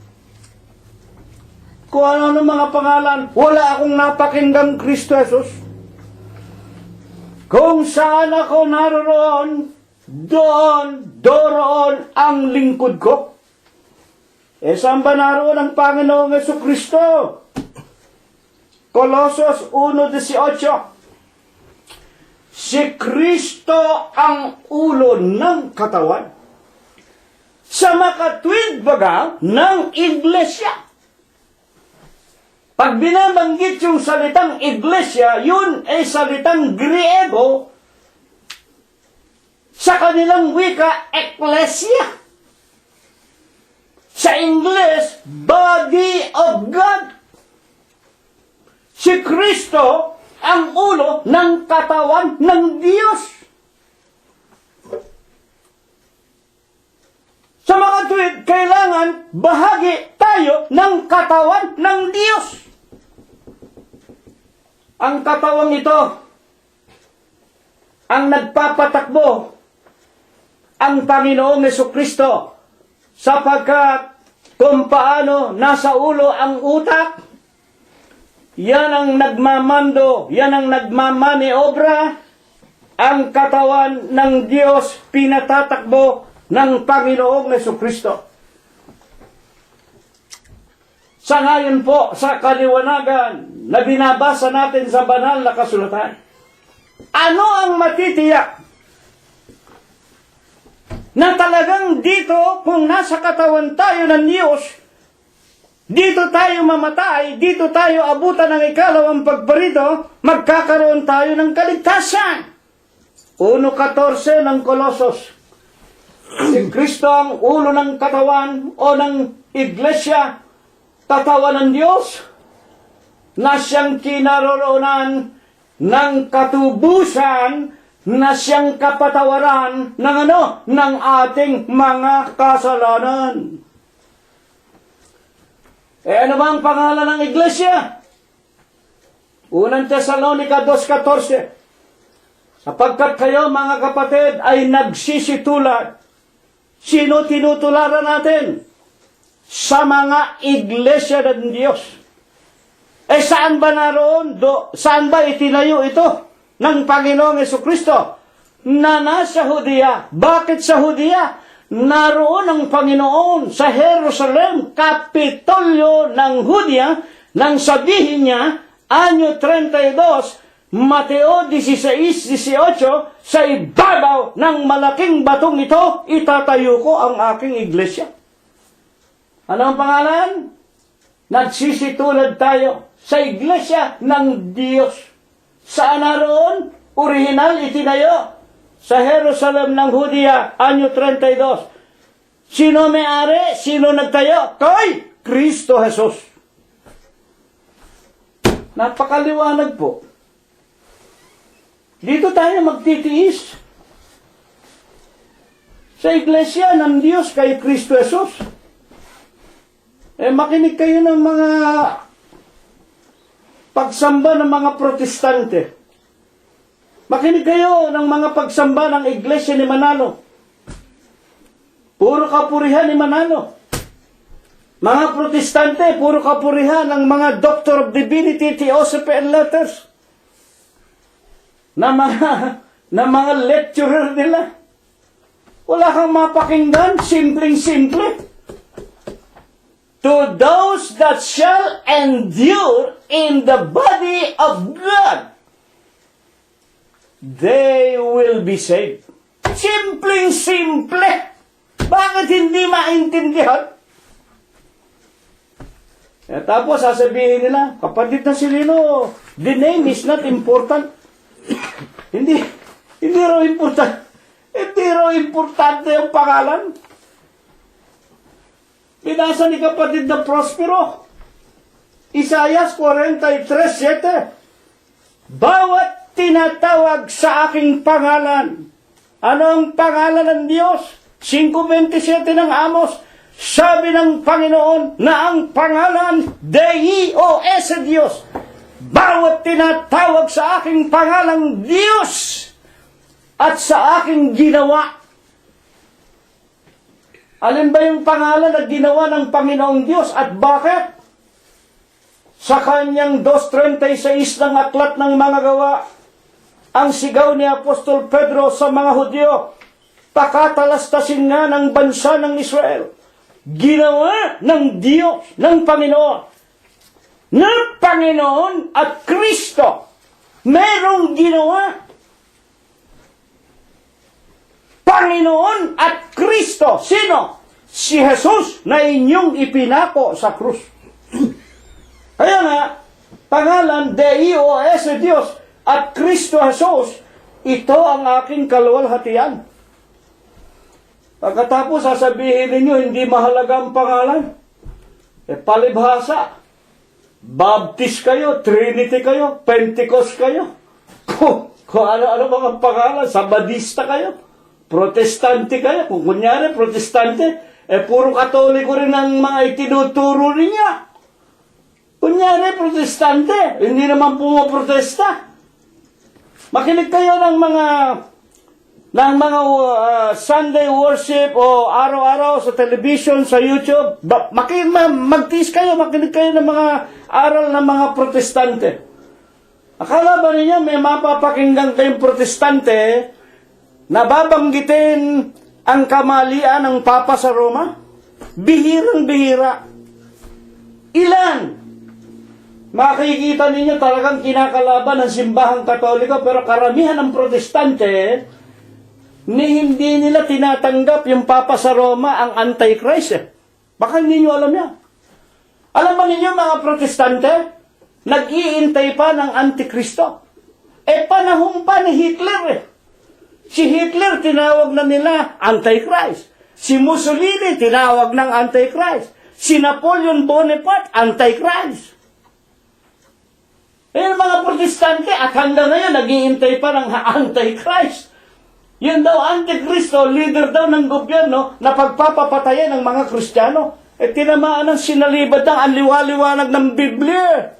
Kung ano ng mga pangalan, wala akong napakinggang Kristo Jesus. Kung saan ako naroon, doroon ang lingkod ko. Saan ba naroon ang Panginoong Jesucristo? Colossus 1:18. Si Kristo ang ulo ng katawan, sa makatwid baga ng Iglesia. Pag binabanggit yung salitang Iglesia, yun ay salitang Griego, sa kanilang wika, Ecclesia. Sa English, Body of God. Si Kristo ang ulo ng katawan ng Diyos. Sa mga tuwid, kailangan bahagi tayo ng katawan ng Diyos. Ang katawang ito, ang nagpapatakbo, ang Panginoong Jesucristo, sapagkat kung paano nasa ulo ang utak, yan ang nagmamando, yan ang nagmamaniobra. Ang katawan ng Diyos pinatatakbo ng Panginoong Jesucristo. Sa ngayon po, sa kaliwanagan na binabasa natin sa banal na kasulatan, ano ang matitiyak na talagang dito, kung nasa katawan tayo ng Diyos, dito tayo mamatay, dito tayo abutan ng ikalawang pagparito, magkakaroon tayo ng kaligtasan. 1:14 ng Colossus. Si Kristo ang ulo ng katawan o ng Iglesia, katawan ng Diyos, na siyang kinaroroonan ng katubusan, na siyang kapatawaran ng ng ating mga kasalanan. Ano ba ang pangalan ng Iglesia? Unang Tesalonica 2:14. Sapagkat kayo mga kapatid ay nagsisitulad. Sino tinutularan natin? Sa mga iglesia ng Diyos. Saan ba naroon? Saan ba itinayo ito ng Panginoong Jesucristo? Na nasa Judea. Bakit sa Judea? Naroon ang Panginoon sa Jerusalem, kapitolyo ng Judea, nang sabihin niya, anyo 32, Mateo 16:18, sa ibabaw ng malaking batong ito, itatayo ko ang aking iglesia. Ano ang pangalan? Nagsisitulad tayo sa iglesia ng Diyos. Saan naroon? Original itinayo sa Jerusalem ng Judea, anyo 32. Sino may-ari? Sino nagtayo? Kay Kristo Jesus. Napakaliwanag po. Dito tayo magtitiis sa iglesia ng Diyos kay Kristo Jesus. Makinig kayo ng mga pagsamba ng mga protestante. Makinig kayo ng mga pagsamba ng iglesia ni Manalo. Puro kapurihan ni Manalo. Mga protestante, puro kapurihan ng mga Doctor of Divinity, Theosophy and Letters. Na mga lecturer nila. Wala kang mapakinggan, simpleng-simple. To those that shall endure in the body of God, they will be saved. Simpleng-simple. Bakit hindi maintindihan? Tapos sasabihin nila, kapatid na si Lino, the name is not important. Hindi raw important. Hindi raw importante ang pangalan. Binasa ni kapatid na Prospero. Isaiah 43:7. Bawat tinatawag sa aking pangalan. Ano ang pangalan ng Diyos? 5:27 ng Amos. Sabi ng Panginoon na ang pangalan Deus Diyos. Bawat tinatawag sa aking pangalang Diyos at sa aking ginawa. Alin ba yung pangalan na ginawa ng Panginoong Diyos at bakit? Sa kanyang 2:36 ng aklat ng mga gawa, ang sigaw ni Apostol Pedro sa mga Hudyo, pakatalastasin nga ng bansa ng Israel. Ginawa ng Diyos, ng Panginoon, na Panginoon at Kristo. Merong ginawa. Panginoon at Kristo. Sino? Si Jesus na inyong ipinako sa krus. Kaya nga, pangalan Deus Diyos at Kristo Jesus, ito ang aking kaluwalhatian. Pagkatapos sasabihin ninyo, hindi mahalaga ang pangalan. Palibhasa. Baptist kayo, Trinity kayo, Pentecost kayo. Kung ano-ano mga pangalan, Sabadista kayo. Protestante kayo. Kung kunyari, protestante, puro katoliko rin ang mga itinuturo niya. Kunyari, protestante, hindi naman pumoprotesta. Makinig kayo ng mga Sunday worship o araw-araw sa television, sa YouTube. Magtiis kayo, makinig kayo ng mga aral ng mga protestante. Akala ba ninyo may mapapakinggan kayong protestante na babanggitin ang kamalian ng Papa sa Roma? Bihirang-bihira. Ilan? Makikita ninyo talagang kinakalaban ng simbahang Katoliko, pero karamihan ng protestante hindi nila tinatanggap yung Papa sa Roma ang Antichrist. Baka hindi nyo alam yan. Alam ba ninyo mga protestante, nag-iintay pa ng Antikristo. Panahon pa ni Hitler. Si Hitler, tinawag na nila Antichrist. Si Mussolini, tinawag ng Antichrist. Si Napoleon Bonaparte, Antichrist. Mga protestante, at hanggang ngayon, nag-iintay pa ng Antichrist. Yun daw, Antikristo, leader daw ng gobyerno na pagpapapatayan ng mga Kristiyano. Tinamaan ng sinalibad ng anliwaliwanag ng Biblia.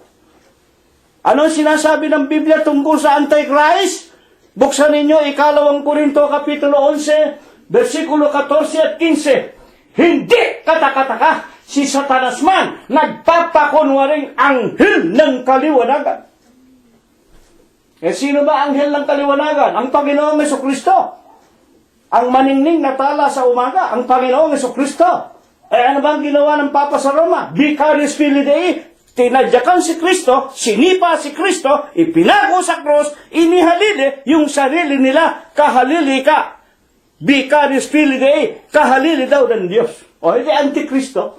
Ano sinasabi ng Biblia tungkol sa Antichrist? Buksan ninyo, 2 Korinto, Kapitulo 11, versikulo 14 at 15. Hindi katakataka, si Satanas man nagpapakunwaring anghel ng kaliwanagan. Eh sino ba anghel ng kaliwanagan? Ang Panginoong Jesucristo. Ang maningning na tala sa umaga, ang Panginoong Jesucristo. Eh ano ba ang ginawa ng Papa sa Roma? Vicarious Filii Dei, tinadyakan si Kristo, sinipa si Kristo, ipinago sa krus, inihalili yung sarili nila, kahalili ka. Vicarious Filii Dei, kahalili daw ng Diyos. O hindi Antikristo.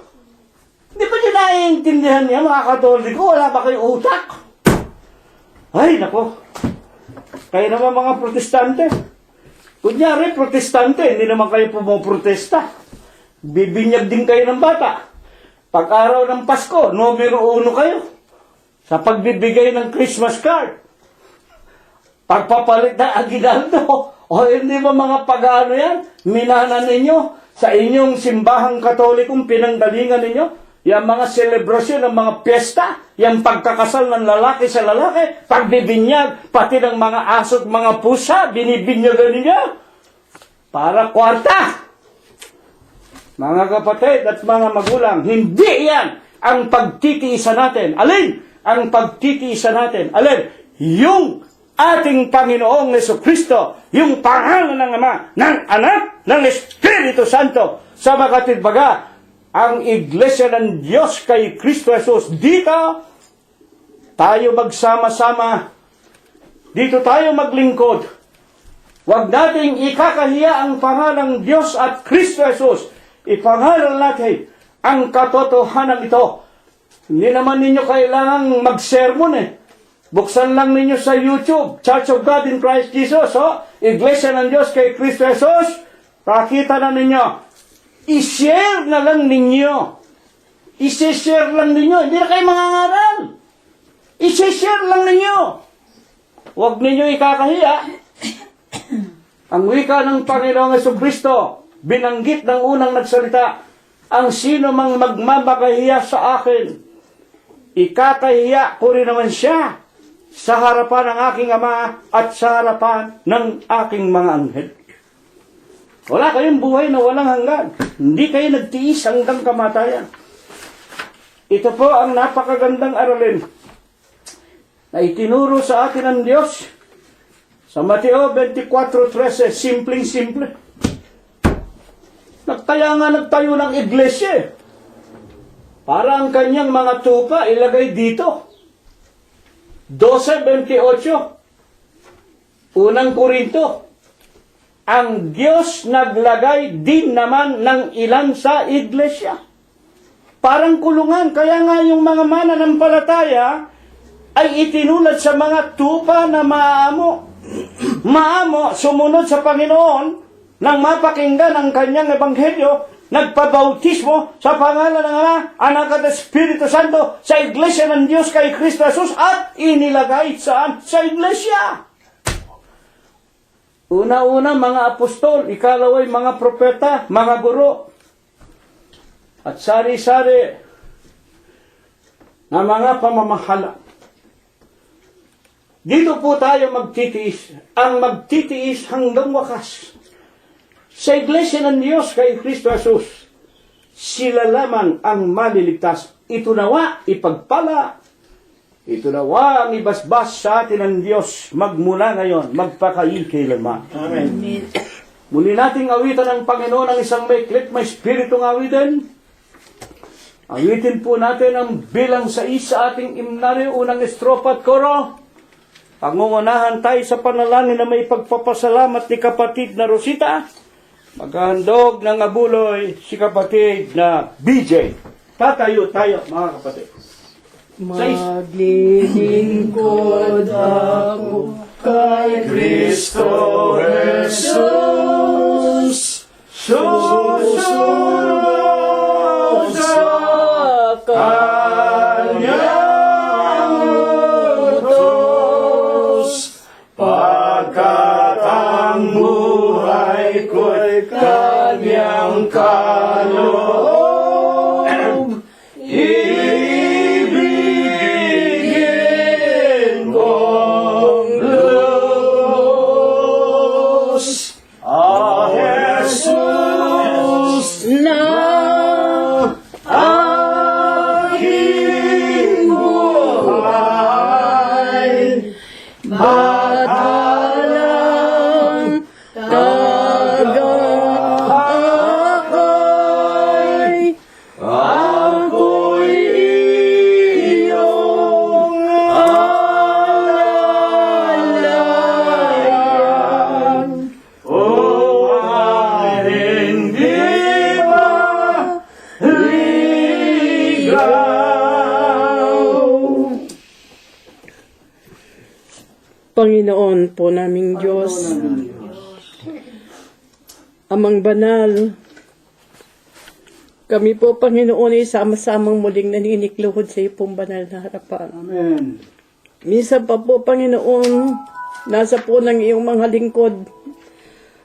Hindi ba nyo naiintindihan niya, mga Katoliko? Wala ba kayo utak? Ay, nako. Kaya naman mga protestante. Kunyari, protestante, hindi naman kayo pumoprotesta. Bibinyag din kayo ng bata. Pag araw ng Pasko, numero 1 kayo. Sa pagbibigay ng Christmas card. Pagpapalit na aginaldo. O hindi ba mga pag-ano yan? Minana ninyo sa inyong simbahang katolikong pinanggalingan ninyo? Yung mga selebrasyon ng mga piyesta, yung pagkakasal ng lalaki sa lalaki, pagbibinyag, pati ng mga aso at mga pusa, binibinyagan ninyo. Para kwarta. Mga kapatid at mga magulang, hindi yan ang pagtitiisa natin. Alin? Ang pagtitiisa natin. Alin? Yung ating Panginoong Jesucristo, yung pangalan ng Ama, ng Anak, ng Espiritu Santo. Sa makatid baga, ang Iglesia ng Diyos kay Kristo Jesus. Dito, tayo magsama-sama. Dito tayo maglingkod. Huwag nating ikakahiya ang pangalang Diyos at Kristo Jesus. Ipangaral natin ang katotohanan ito. Hindi naman ninyo kailangang mag-sermon Buksan lang ninyo sa YouTube, Church of God in Christ Jesus, Iglesia ng Diyos kay Kristo Jesus. Pakita na ninyo. I-share na lang ninyo. I-share lang ninyo. Hindi na kayo mangangaral. I-share lang ninyo. Huwag ninyo ikakahiya. Ang wika ng Panginoong Jesucristo, binanggit ng unang nagsalita, ang sino mang magmamakahiya sa akin, ikakahiya ko rin naman siya sa harapan ng aking Ama at sa harapan ng aking mga anghel. Wala kayong buhay na walang hanggan. Hindi kayo nagtiis hanggang kamatayan. Ito po ang napakagandang aralin na itinuro sa atin ng Diyos sa Mateo 24:13. Simpleng-simple. Nagtayo ng iglesia. Para ang kanyang mga tupa ilagay dito. 12:28. Unang Korinto. Ang Diyos naglagay din naman ng ilan sa iglesia. Parang kulungan. Kaya nga yung mga mananampalataya ay itinulad sa mga tupa na maamo. Maamo, sumunod sa Panginoon nang mapakinggan ang kanyang ebanghelyo, nagpabautismo sa pangalan ng Ama, Anak at Espiritu Santo sa Iglesia ng Diyos kay Kristo Jesus at inilagay saan? Sa Iglesia. Una-una mga apostol, ikalaway mga propeta, mga guro, at sari-sari na mga pamamahala. Dito po tayo magtitiis. Ang magtitiis hanggang wakas. Sa Iglesia ng Diyos kay Kristo Jesus, sila lamang ang maliligtas. Ito nawa ipagpala. Ito nawa ang ibasbas sa atin ng Diyos magmula ngayon, magpakailanman. Amen. Muli nating awitan ng Panginoon ang isang may spiritong awitin. Awitin po natin ang bilang 6 sa ating imnaryo, unang estrofa at koro. Pangungunahan tayo sa panalangin na may pagpapasalamat ni kapatid na Rosita. Maghahandog ng abuloy si kapatid na BJ. Tatayo tayo, mga kapatid. Maglilingkod ako kay Kristo Jesus, susunod sa Kanyang utos, pagkat ang buhay ko'y Kanyang kaloob. Ibigin Halang tagakay, Ako'y iyong alalayan. O hindi maligaw. Panginoon po naming Diyos, Amang Banal, kami po, Panginoon, ay sama-samang muling naninikluhod sa iyo pong banal na harapan. Amen. Minsan pa po, Panginoon, nasa po ng iyong mga lingkod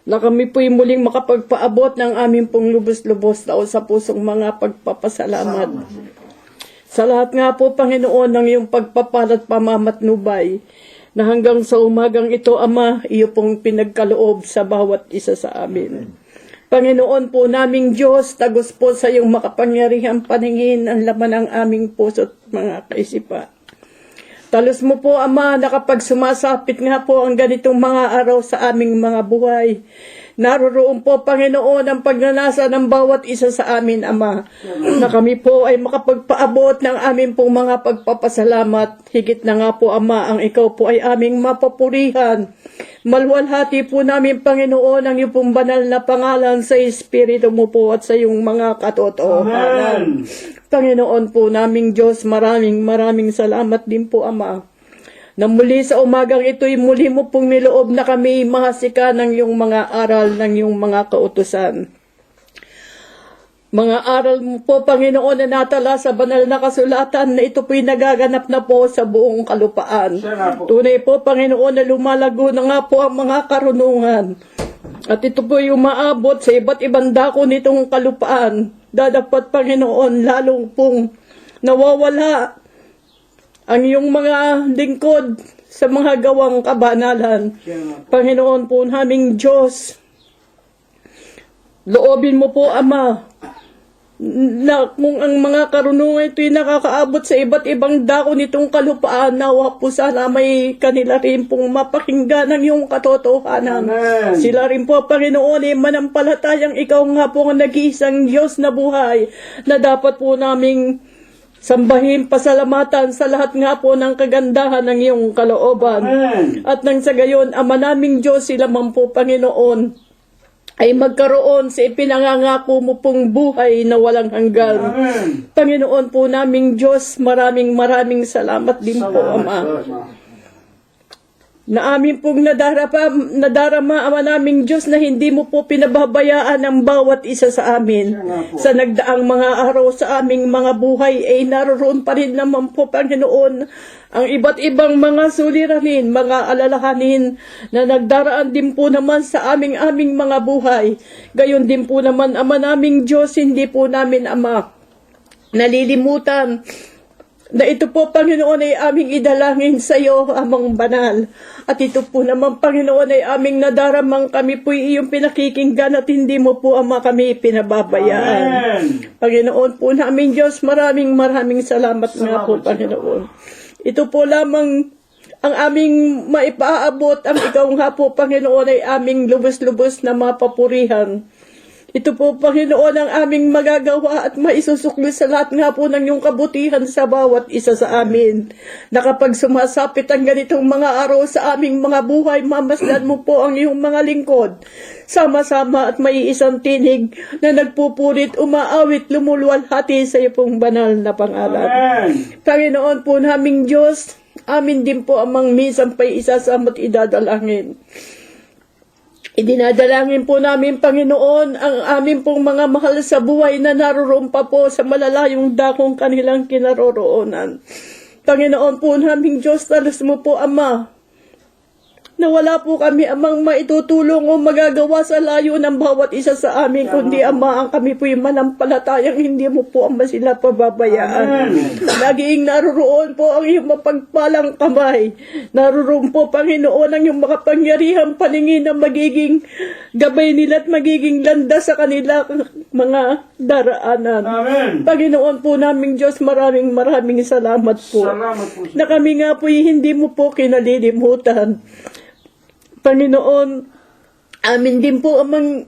na kami po'y muling makapagpaabot ng aming pong lubos-lubos na sa pusong mga pagpapasalamat. Sa lahat nga po, Panginoon, ng iyong pagpapalat pamamatnubay, na hanggang sa umagang ito, Ama, iyo pong pinagkaloob sa bawat isa sa amin. Panginoon po naming Diyos, tagos po sa iyong makapangyarihang paningin ang laman ng aming puso at mga kaisipan. Talos mo po, Ama, na kapag sumasapit nga po ang ganitong mga araw sa aming mga buhay, naroroon po, Panginoon, ang pagnanasa ng bawat isa sa amin, Ama, na kami po ay makapagpaabot ng aming pong mga pagpapasalamat. Higit na nga po, Ama, ang ikaw po ay aming mapupurihan. Maluwalhati po namin, Panginoon, ang iyong pong banal na pangalan sa Espiritu mo po at sa iyong mga katotohanan. Panginoon po naming Diyos, maraming salamat din po, Ama, na muli sa umagang ito'y muli mo pong niloob na kami mahasika ng iyong mga aral, ng iyong mga kautusan. Mga aral mo po, Panginoon, na natala sa banal na kasulatan na ito po'y nagaganap na po sa buong kalupaan. Tunay po, Panginoon, na lumalago na nga po ang mga karunungan. At ito po'y umaabot sa iba't ibang dako nitong kalupaan. Dadapat, Panginoon, lalong pong nawawala ang iyong mga lingkod sa mga gawang kabanalan. Panginoon po naming Diyos, loobin mo po, Ama, na kung ang mga karunungan ito'y nakakaabot sa iba't ibang dako nitong kalupaan, nawa po sana may kanila rin pong mapakinggan ng iyong katotohanan. Amen. Sila rin po, Panginoon, ay manampalatayang ikaw nga po ang nag-iisang Diyos na buhay, na dapat po naming sambahin, pasalamatan sa lahat nga po ng kagandahan ng iyong kalooban. Amen. At nang sa gayon, Ama naming Diyos, sila man po, Panginoon, ay magkaroon sa ipinangangako mo pong buhay na walang hanggan. Amen. Panginoon po naming Diyos, maraming salamat din po, Ama, na amin pong nadarama, Ama naming Diyos, na hindi mo po pinababayaan ang bawat isa sa amin. Sa nagdaang mga araw sa aming mga buhay, ay naroon pa rin naman po, Panginoon, ang iba't ibang mga suliranin, mga alalahanin, na nagdaraan din po naman sa aming mga buhay. Gayon din po naman, Ama naming Diyos, hindi po namin, Ama, nalilimutan na ito po, Panginoon, ay aming idalangin sa iyo, Amang Banal. At ito po naman, Panginoon, ay aming nadaramang kami po iyong pinakikinggan at hindi mo po, Ama, kami pinababayaan. Amen. Panginoon po namin Diyos, maraming salamat nga po, Panginoon. Ito po lamang ang aming maipaabot, ang ikaw nga po, Panginoon, ay aming lubos-lubos na mapapurihan. Ito po, Panginoon, ang aming magagawa at maisusukli sa lahat nga po ng iyong kabutihan sa bawat isa sa amin. Na kapag sumasapit ang ganitong mga araw sa aming mga buhay, mamasdan mo po ang iyong mga lingkod. Sama-sama at may isang tinig na nagpupulit, umaawit, lumuluwalhati sa iyo pong banal na pangalan. Amen. Panginoon po naming Diyos, amin din po amang minsan pa'y isasama't idadalangin. Idinadalangin po namin, Panginoon, ang amin pong mga mahal sa buhay na naroroon pa po sa malalayong dakong kanilang kinaroroonan. Panginoon po naming Diyos, talos mo po, Ama, na wala po kami amang maitutulong o magagawa sa layo ng bawat isa sa amin, kundi Ama, ang kami po yung manampalatayang hindi mo po Ama sila pababayaan. Laging naroroon po ang iyong mapagpalang kamay. Naroroon po, Panginoon, ang iyong makapangyarihang paningin na magiging gabay nila at magiging landas sa kanila mga daraanan. Amen. Panginoon po naming Diyos, maraming salamat po. Salamat po. Na kami nga po hindi mo po kinalilimutan. Panginoon, amin din po amang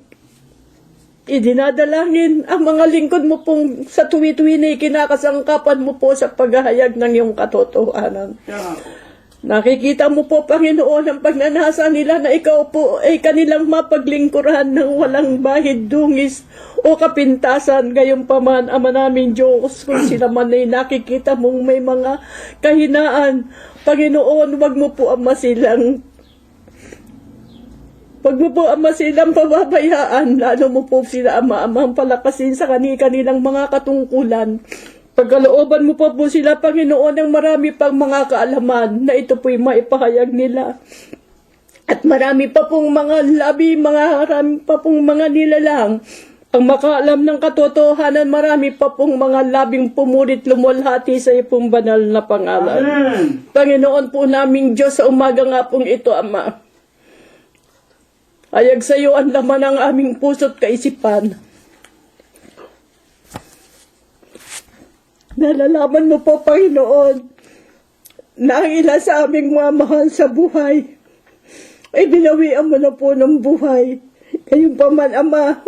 idinadalangin ang mga lingkod mo pong sa tuwi-tuwi na kinakasangkapan mo po sa paghahayag ng iyong katotohanan. Yeah. Nakikita mo po, Panginoon, ang pagnanasa nila na ikaw po ay kanilang mapaglingkuran ng walang bahid, dungis o kapintasan. Gayunpaman, Ama namin Diyos, kung sila man ay nakikita mong may mga kahinaan, Panginoon, wag mo po Ama silang pababayaan, lalo mo po sila Ama, palakasin sa kanilang mga katungkulan. Pagkalooban mo po sila, Panginoon, ng marami pang mga kaalaman na ito po'y maipahayag nila. At marami pa pong mga marami pa pong mga nilalang ang makaalam ng katotohanan, marami pa pong mga labing pumulit lumulhati sa iyong banal na pangalan. Amen. Panginoon po naming Diyos, sa umaga nga pong ito, Ama, hayag sa iyo ang laman ng aming puso't kaisipan. Nalalaman mo po, Panginoon, na ang ila sa aming mga mahal sa buhay ay binawian mo na po ng buhay. Gayunpaman, Ama,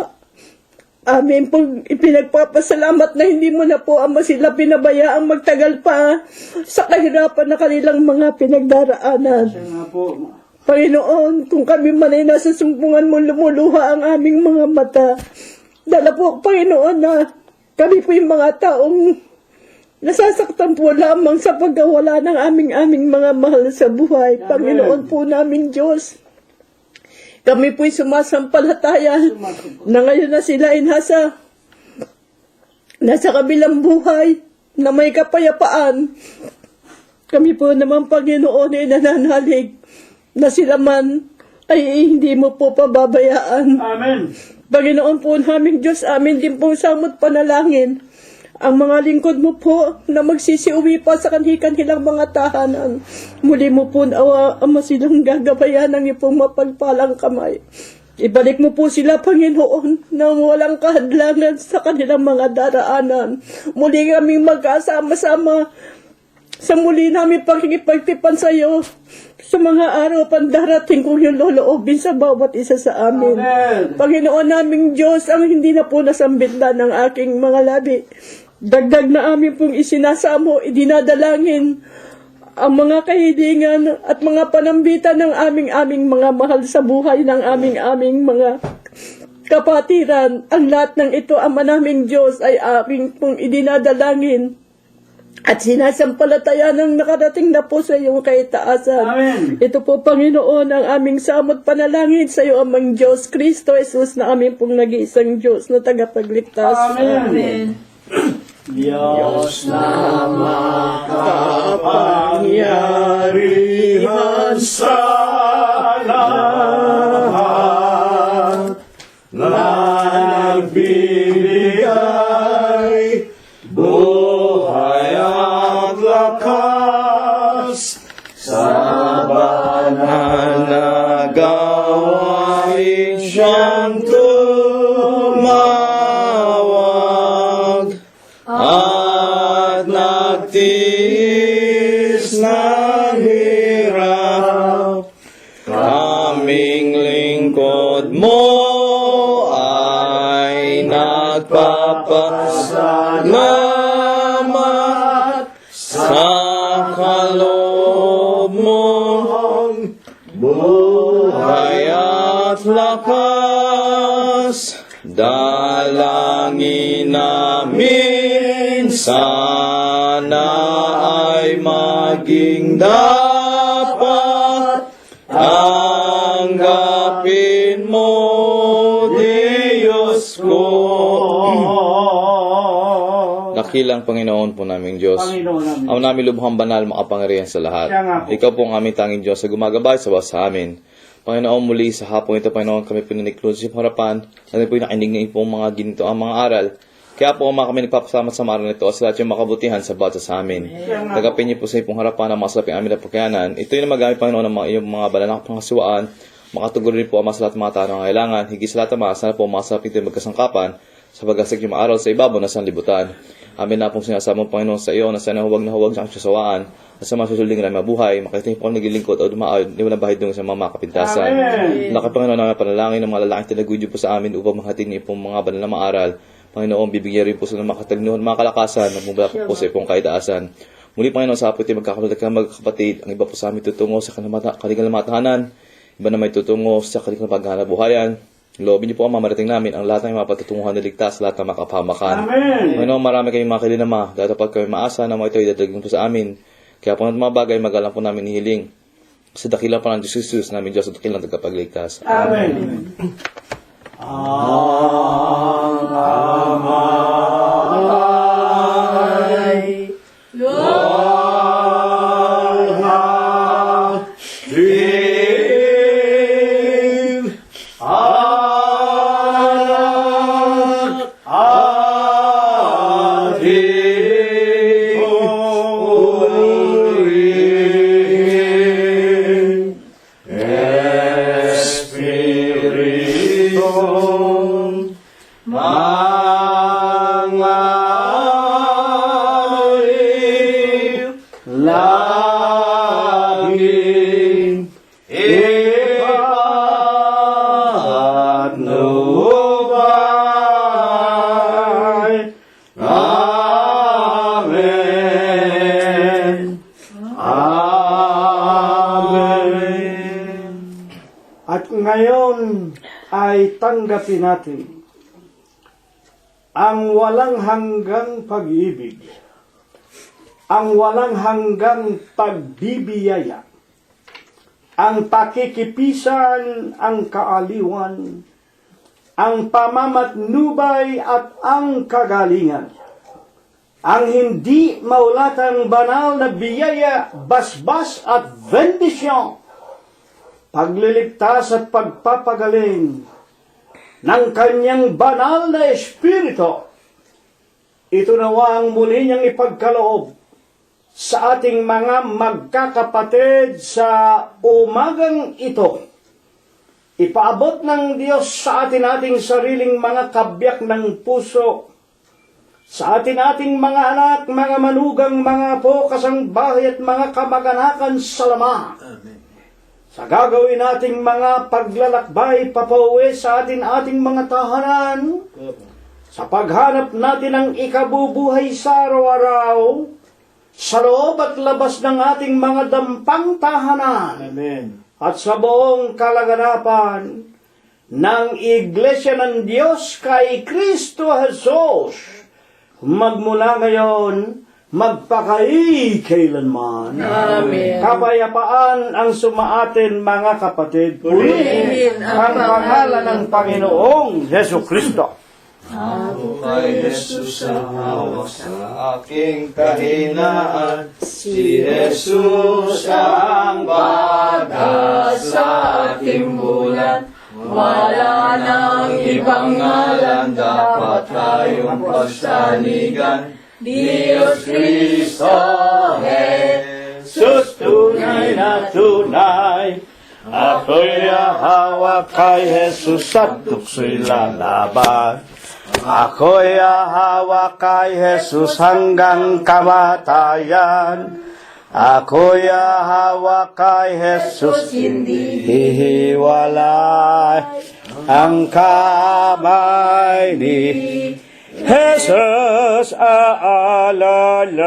amin pong ipinagpapasalamat na hindi mo na po, Ama, sila pinabayaang magtagal pa sa kahirapan na kanilang mga pinagdaraanan. Siya nga po. Panginoon, kung kami man ay nasa sumpungan mo, lumuluha ang aming mga mata. Dala po, Panginoon, na kami po yung mga taong nasasaktan po lamang sa pagkawala ng aming mga mahal sa buhay. Panginoon po namin Diyos, kami po'y sumasampalataya na ngayon na sila ay nasa kabilang buhay na may kapayapaan. Kami po naman, Panginoon, ay nananalig na sila man ay hindi mo po pababayaan. Amen. Panginoon po namin Diyos, amin din pong samot panalangin ang mga lingkod mo po na magsisiuwi pa sa kanilang mga tahanan. Muli mo po Ama silang gagabayan ng iyong mapagpalang kamay. Ibalik mo po sila, Panginoon, na walang kahadlangan sa kanilang mga daraanan. Muli kaming magkasama-sama sa muli namin pakikipagtipan sa iyo sa mga araw pandarating kung yung loloobin sa bawat isa sa amin. Amen. Panginoon naming Diyos, ang hindi na po nasambitlan ng aking mga labi. Dagdag na amin pong isinasamo, idinadalangin ang mga kahilingan at mga panambitan ng aming mga mahal sa buhay ng aming mga kapatiran. Ang lahat ng ito, Ama naming Diyos, ay aking pong idinadalangin at sinasampalataya ng nakarating na po sa iyong kaitaasan. Amen. Ito po, Panginoon, ang aming samot panalangin sa iyo, amang Diyos, Kristo Jesus, na amin pong nag-iisang Diyos na tagapagligtas. Amen. Diyos na makapangyarihan sa lahat, na nagbibigay buhay at lakas sa banal na gawain siyang tumawag at nagtiis ng hirap. Kaming lingkod mo ay nagpapasalamat sa kaloob mong buhay at lakas. Dalangin namin sana ay maging dapat tanggapin mo, Diyos ko. Dakilang Panginoon po naming Diyos. Panginoon namin. Ang namin lubhang banal, makapangyarihan sa lahat. Kaya nga po. Ikaw po ang aming tanging Diyos sa gumagabay sa bawat sa amin. Panginoon, muli sa hapong ito, Panginoon, kami pinaniklod sa iyong harapan. Kami po nakinig ng ipong mga ginito ang mga aral. Kaya po kami nagpapasalamat sa araw nito sa lahat yung makabutihan sa bawat sa amin. Tagapin niyo po sa ipong harapan ang mga salaping amin na pagkayanan. Ito yung magamit, Panginoon, ng iyong mga banal na pangasiwaan. Makatugon rin po ang mga sa lahat ng mga tao na kailangan. Higit sa lahat ng mga sana po mga salaping ito magkasangkapan sa pagkasag yung aral sa ibabaw na sanlibutan. Amin na pong sinasama, Panginoon, sa iyo na sana huwag na huwag sa kasyasawaan at sa mga susuling na mabuhay, makita niyo po ang naglilingkod o dumaod, di walang bahid doon sa mga kapintasan. Amen. Laki, Panginoon, na panalangin ng mga lalaking tinagudyo po sa amin upang makatin niyo pong mga banal na maaral. Panginoon, bibigyan rin po sila ng makatagnuhan, mga kalakasan na mula po sa ipong kaitaasan. Muli, Panginoon, sa apoy tayo magkakaroon ng magkakapatid. Ang iba po sa amin tutungo sa kanilang matahanan, iba na may tutungo sa kanilang paghanabuhayan. Loobin niyo po ang mamarating namin ang lahat ng mga patutunguhan na ligtas, lahat ng makapamakan. Amen. Panginoon, marami kayong mga kilinama. Dahil kapag kami maasa na mga ito, idadagin po sa amin. Kaya po ng mga bagay, magalang po namin hihiling. Sa dakilang pa ng Diyos Jesus, namin Diyos at dakilang tagapagligtas. Amen. Laging ipatnubay. Amen. Amen. At ngayon ay tanggapin natin ang walang hanggang pag-ibig, ang walang hanggang pagbibiyaya, ang pakikipisan, ang kaaliwan, ang pamamatnubay at ang kagalingan, ang hindi maulatang banal na biyaya, basbas at bendisyon, pagliligtas at pagpapagaling ng kanyang banal na espiritu. Ito nawa ang muli niyang ipagkaloob sa ating mga magkakapatid sa umagang ito. Ipaabot ng Diyos sa ating sariling mga kabiyak ng puso, sa ating mga anak, mga manugang, mga apo, kasangbahay at mga kamag-anakan sa Lama. Sa gagawin nating mga paglalakbay papauwi sa ating mga tahanan, sa paghanap natin ng ikabubuhay sa araw-araw, sa loob at labas ng ating mga dampang tahanan, Amen. at sa buong kalaganapan ng Iglesia ng Diyos kay Kristo Jesus, magmula ngayon, magpakailanman. Amen. Kapayapaan ang sumaatin, mga kapatid. Purihin ang pangalan ng Panginoong Yesu Kristo. Kay Jesus ang hawak sa aking kahinaan. Si Jesus ang batas sa aking bulan. Wala nang ibang ngalan dapat tayong pagsaligan. Diyos Kristo, Jesus, tunay na tunay. Ako'y hawak kay Jesus at tukso'y lalaban. Ako'y hawak kay Jesus hanggang kamatayan. Ako'y hawak kay Jesus, hindi hihiwalay ang kamay ni Jesus aalalay.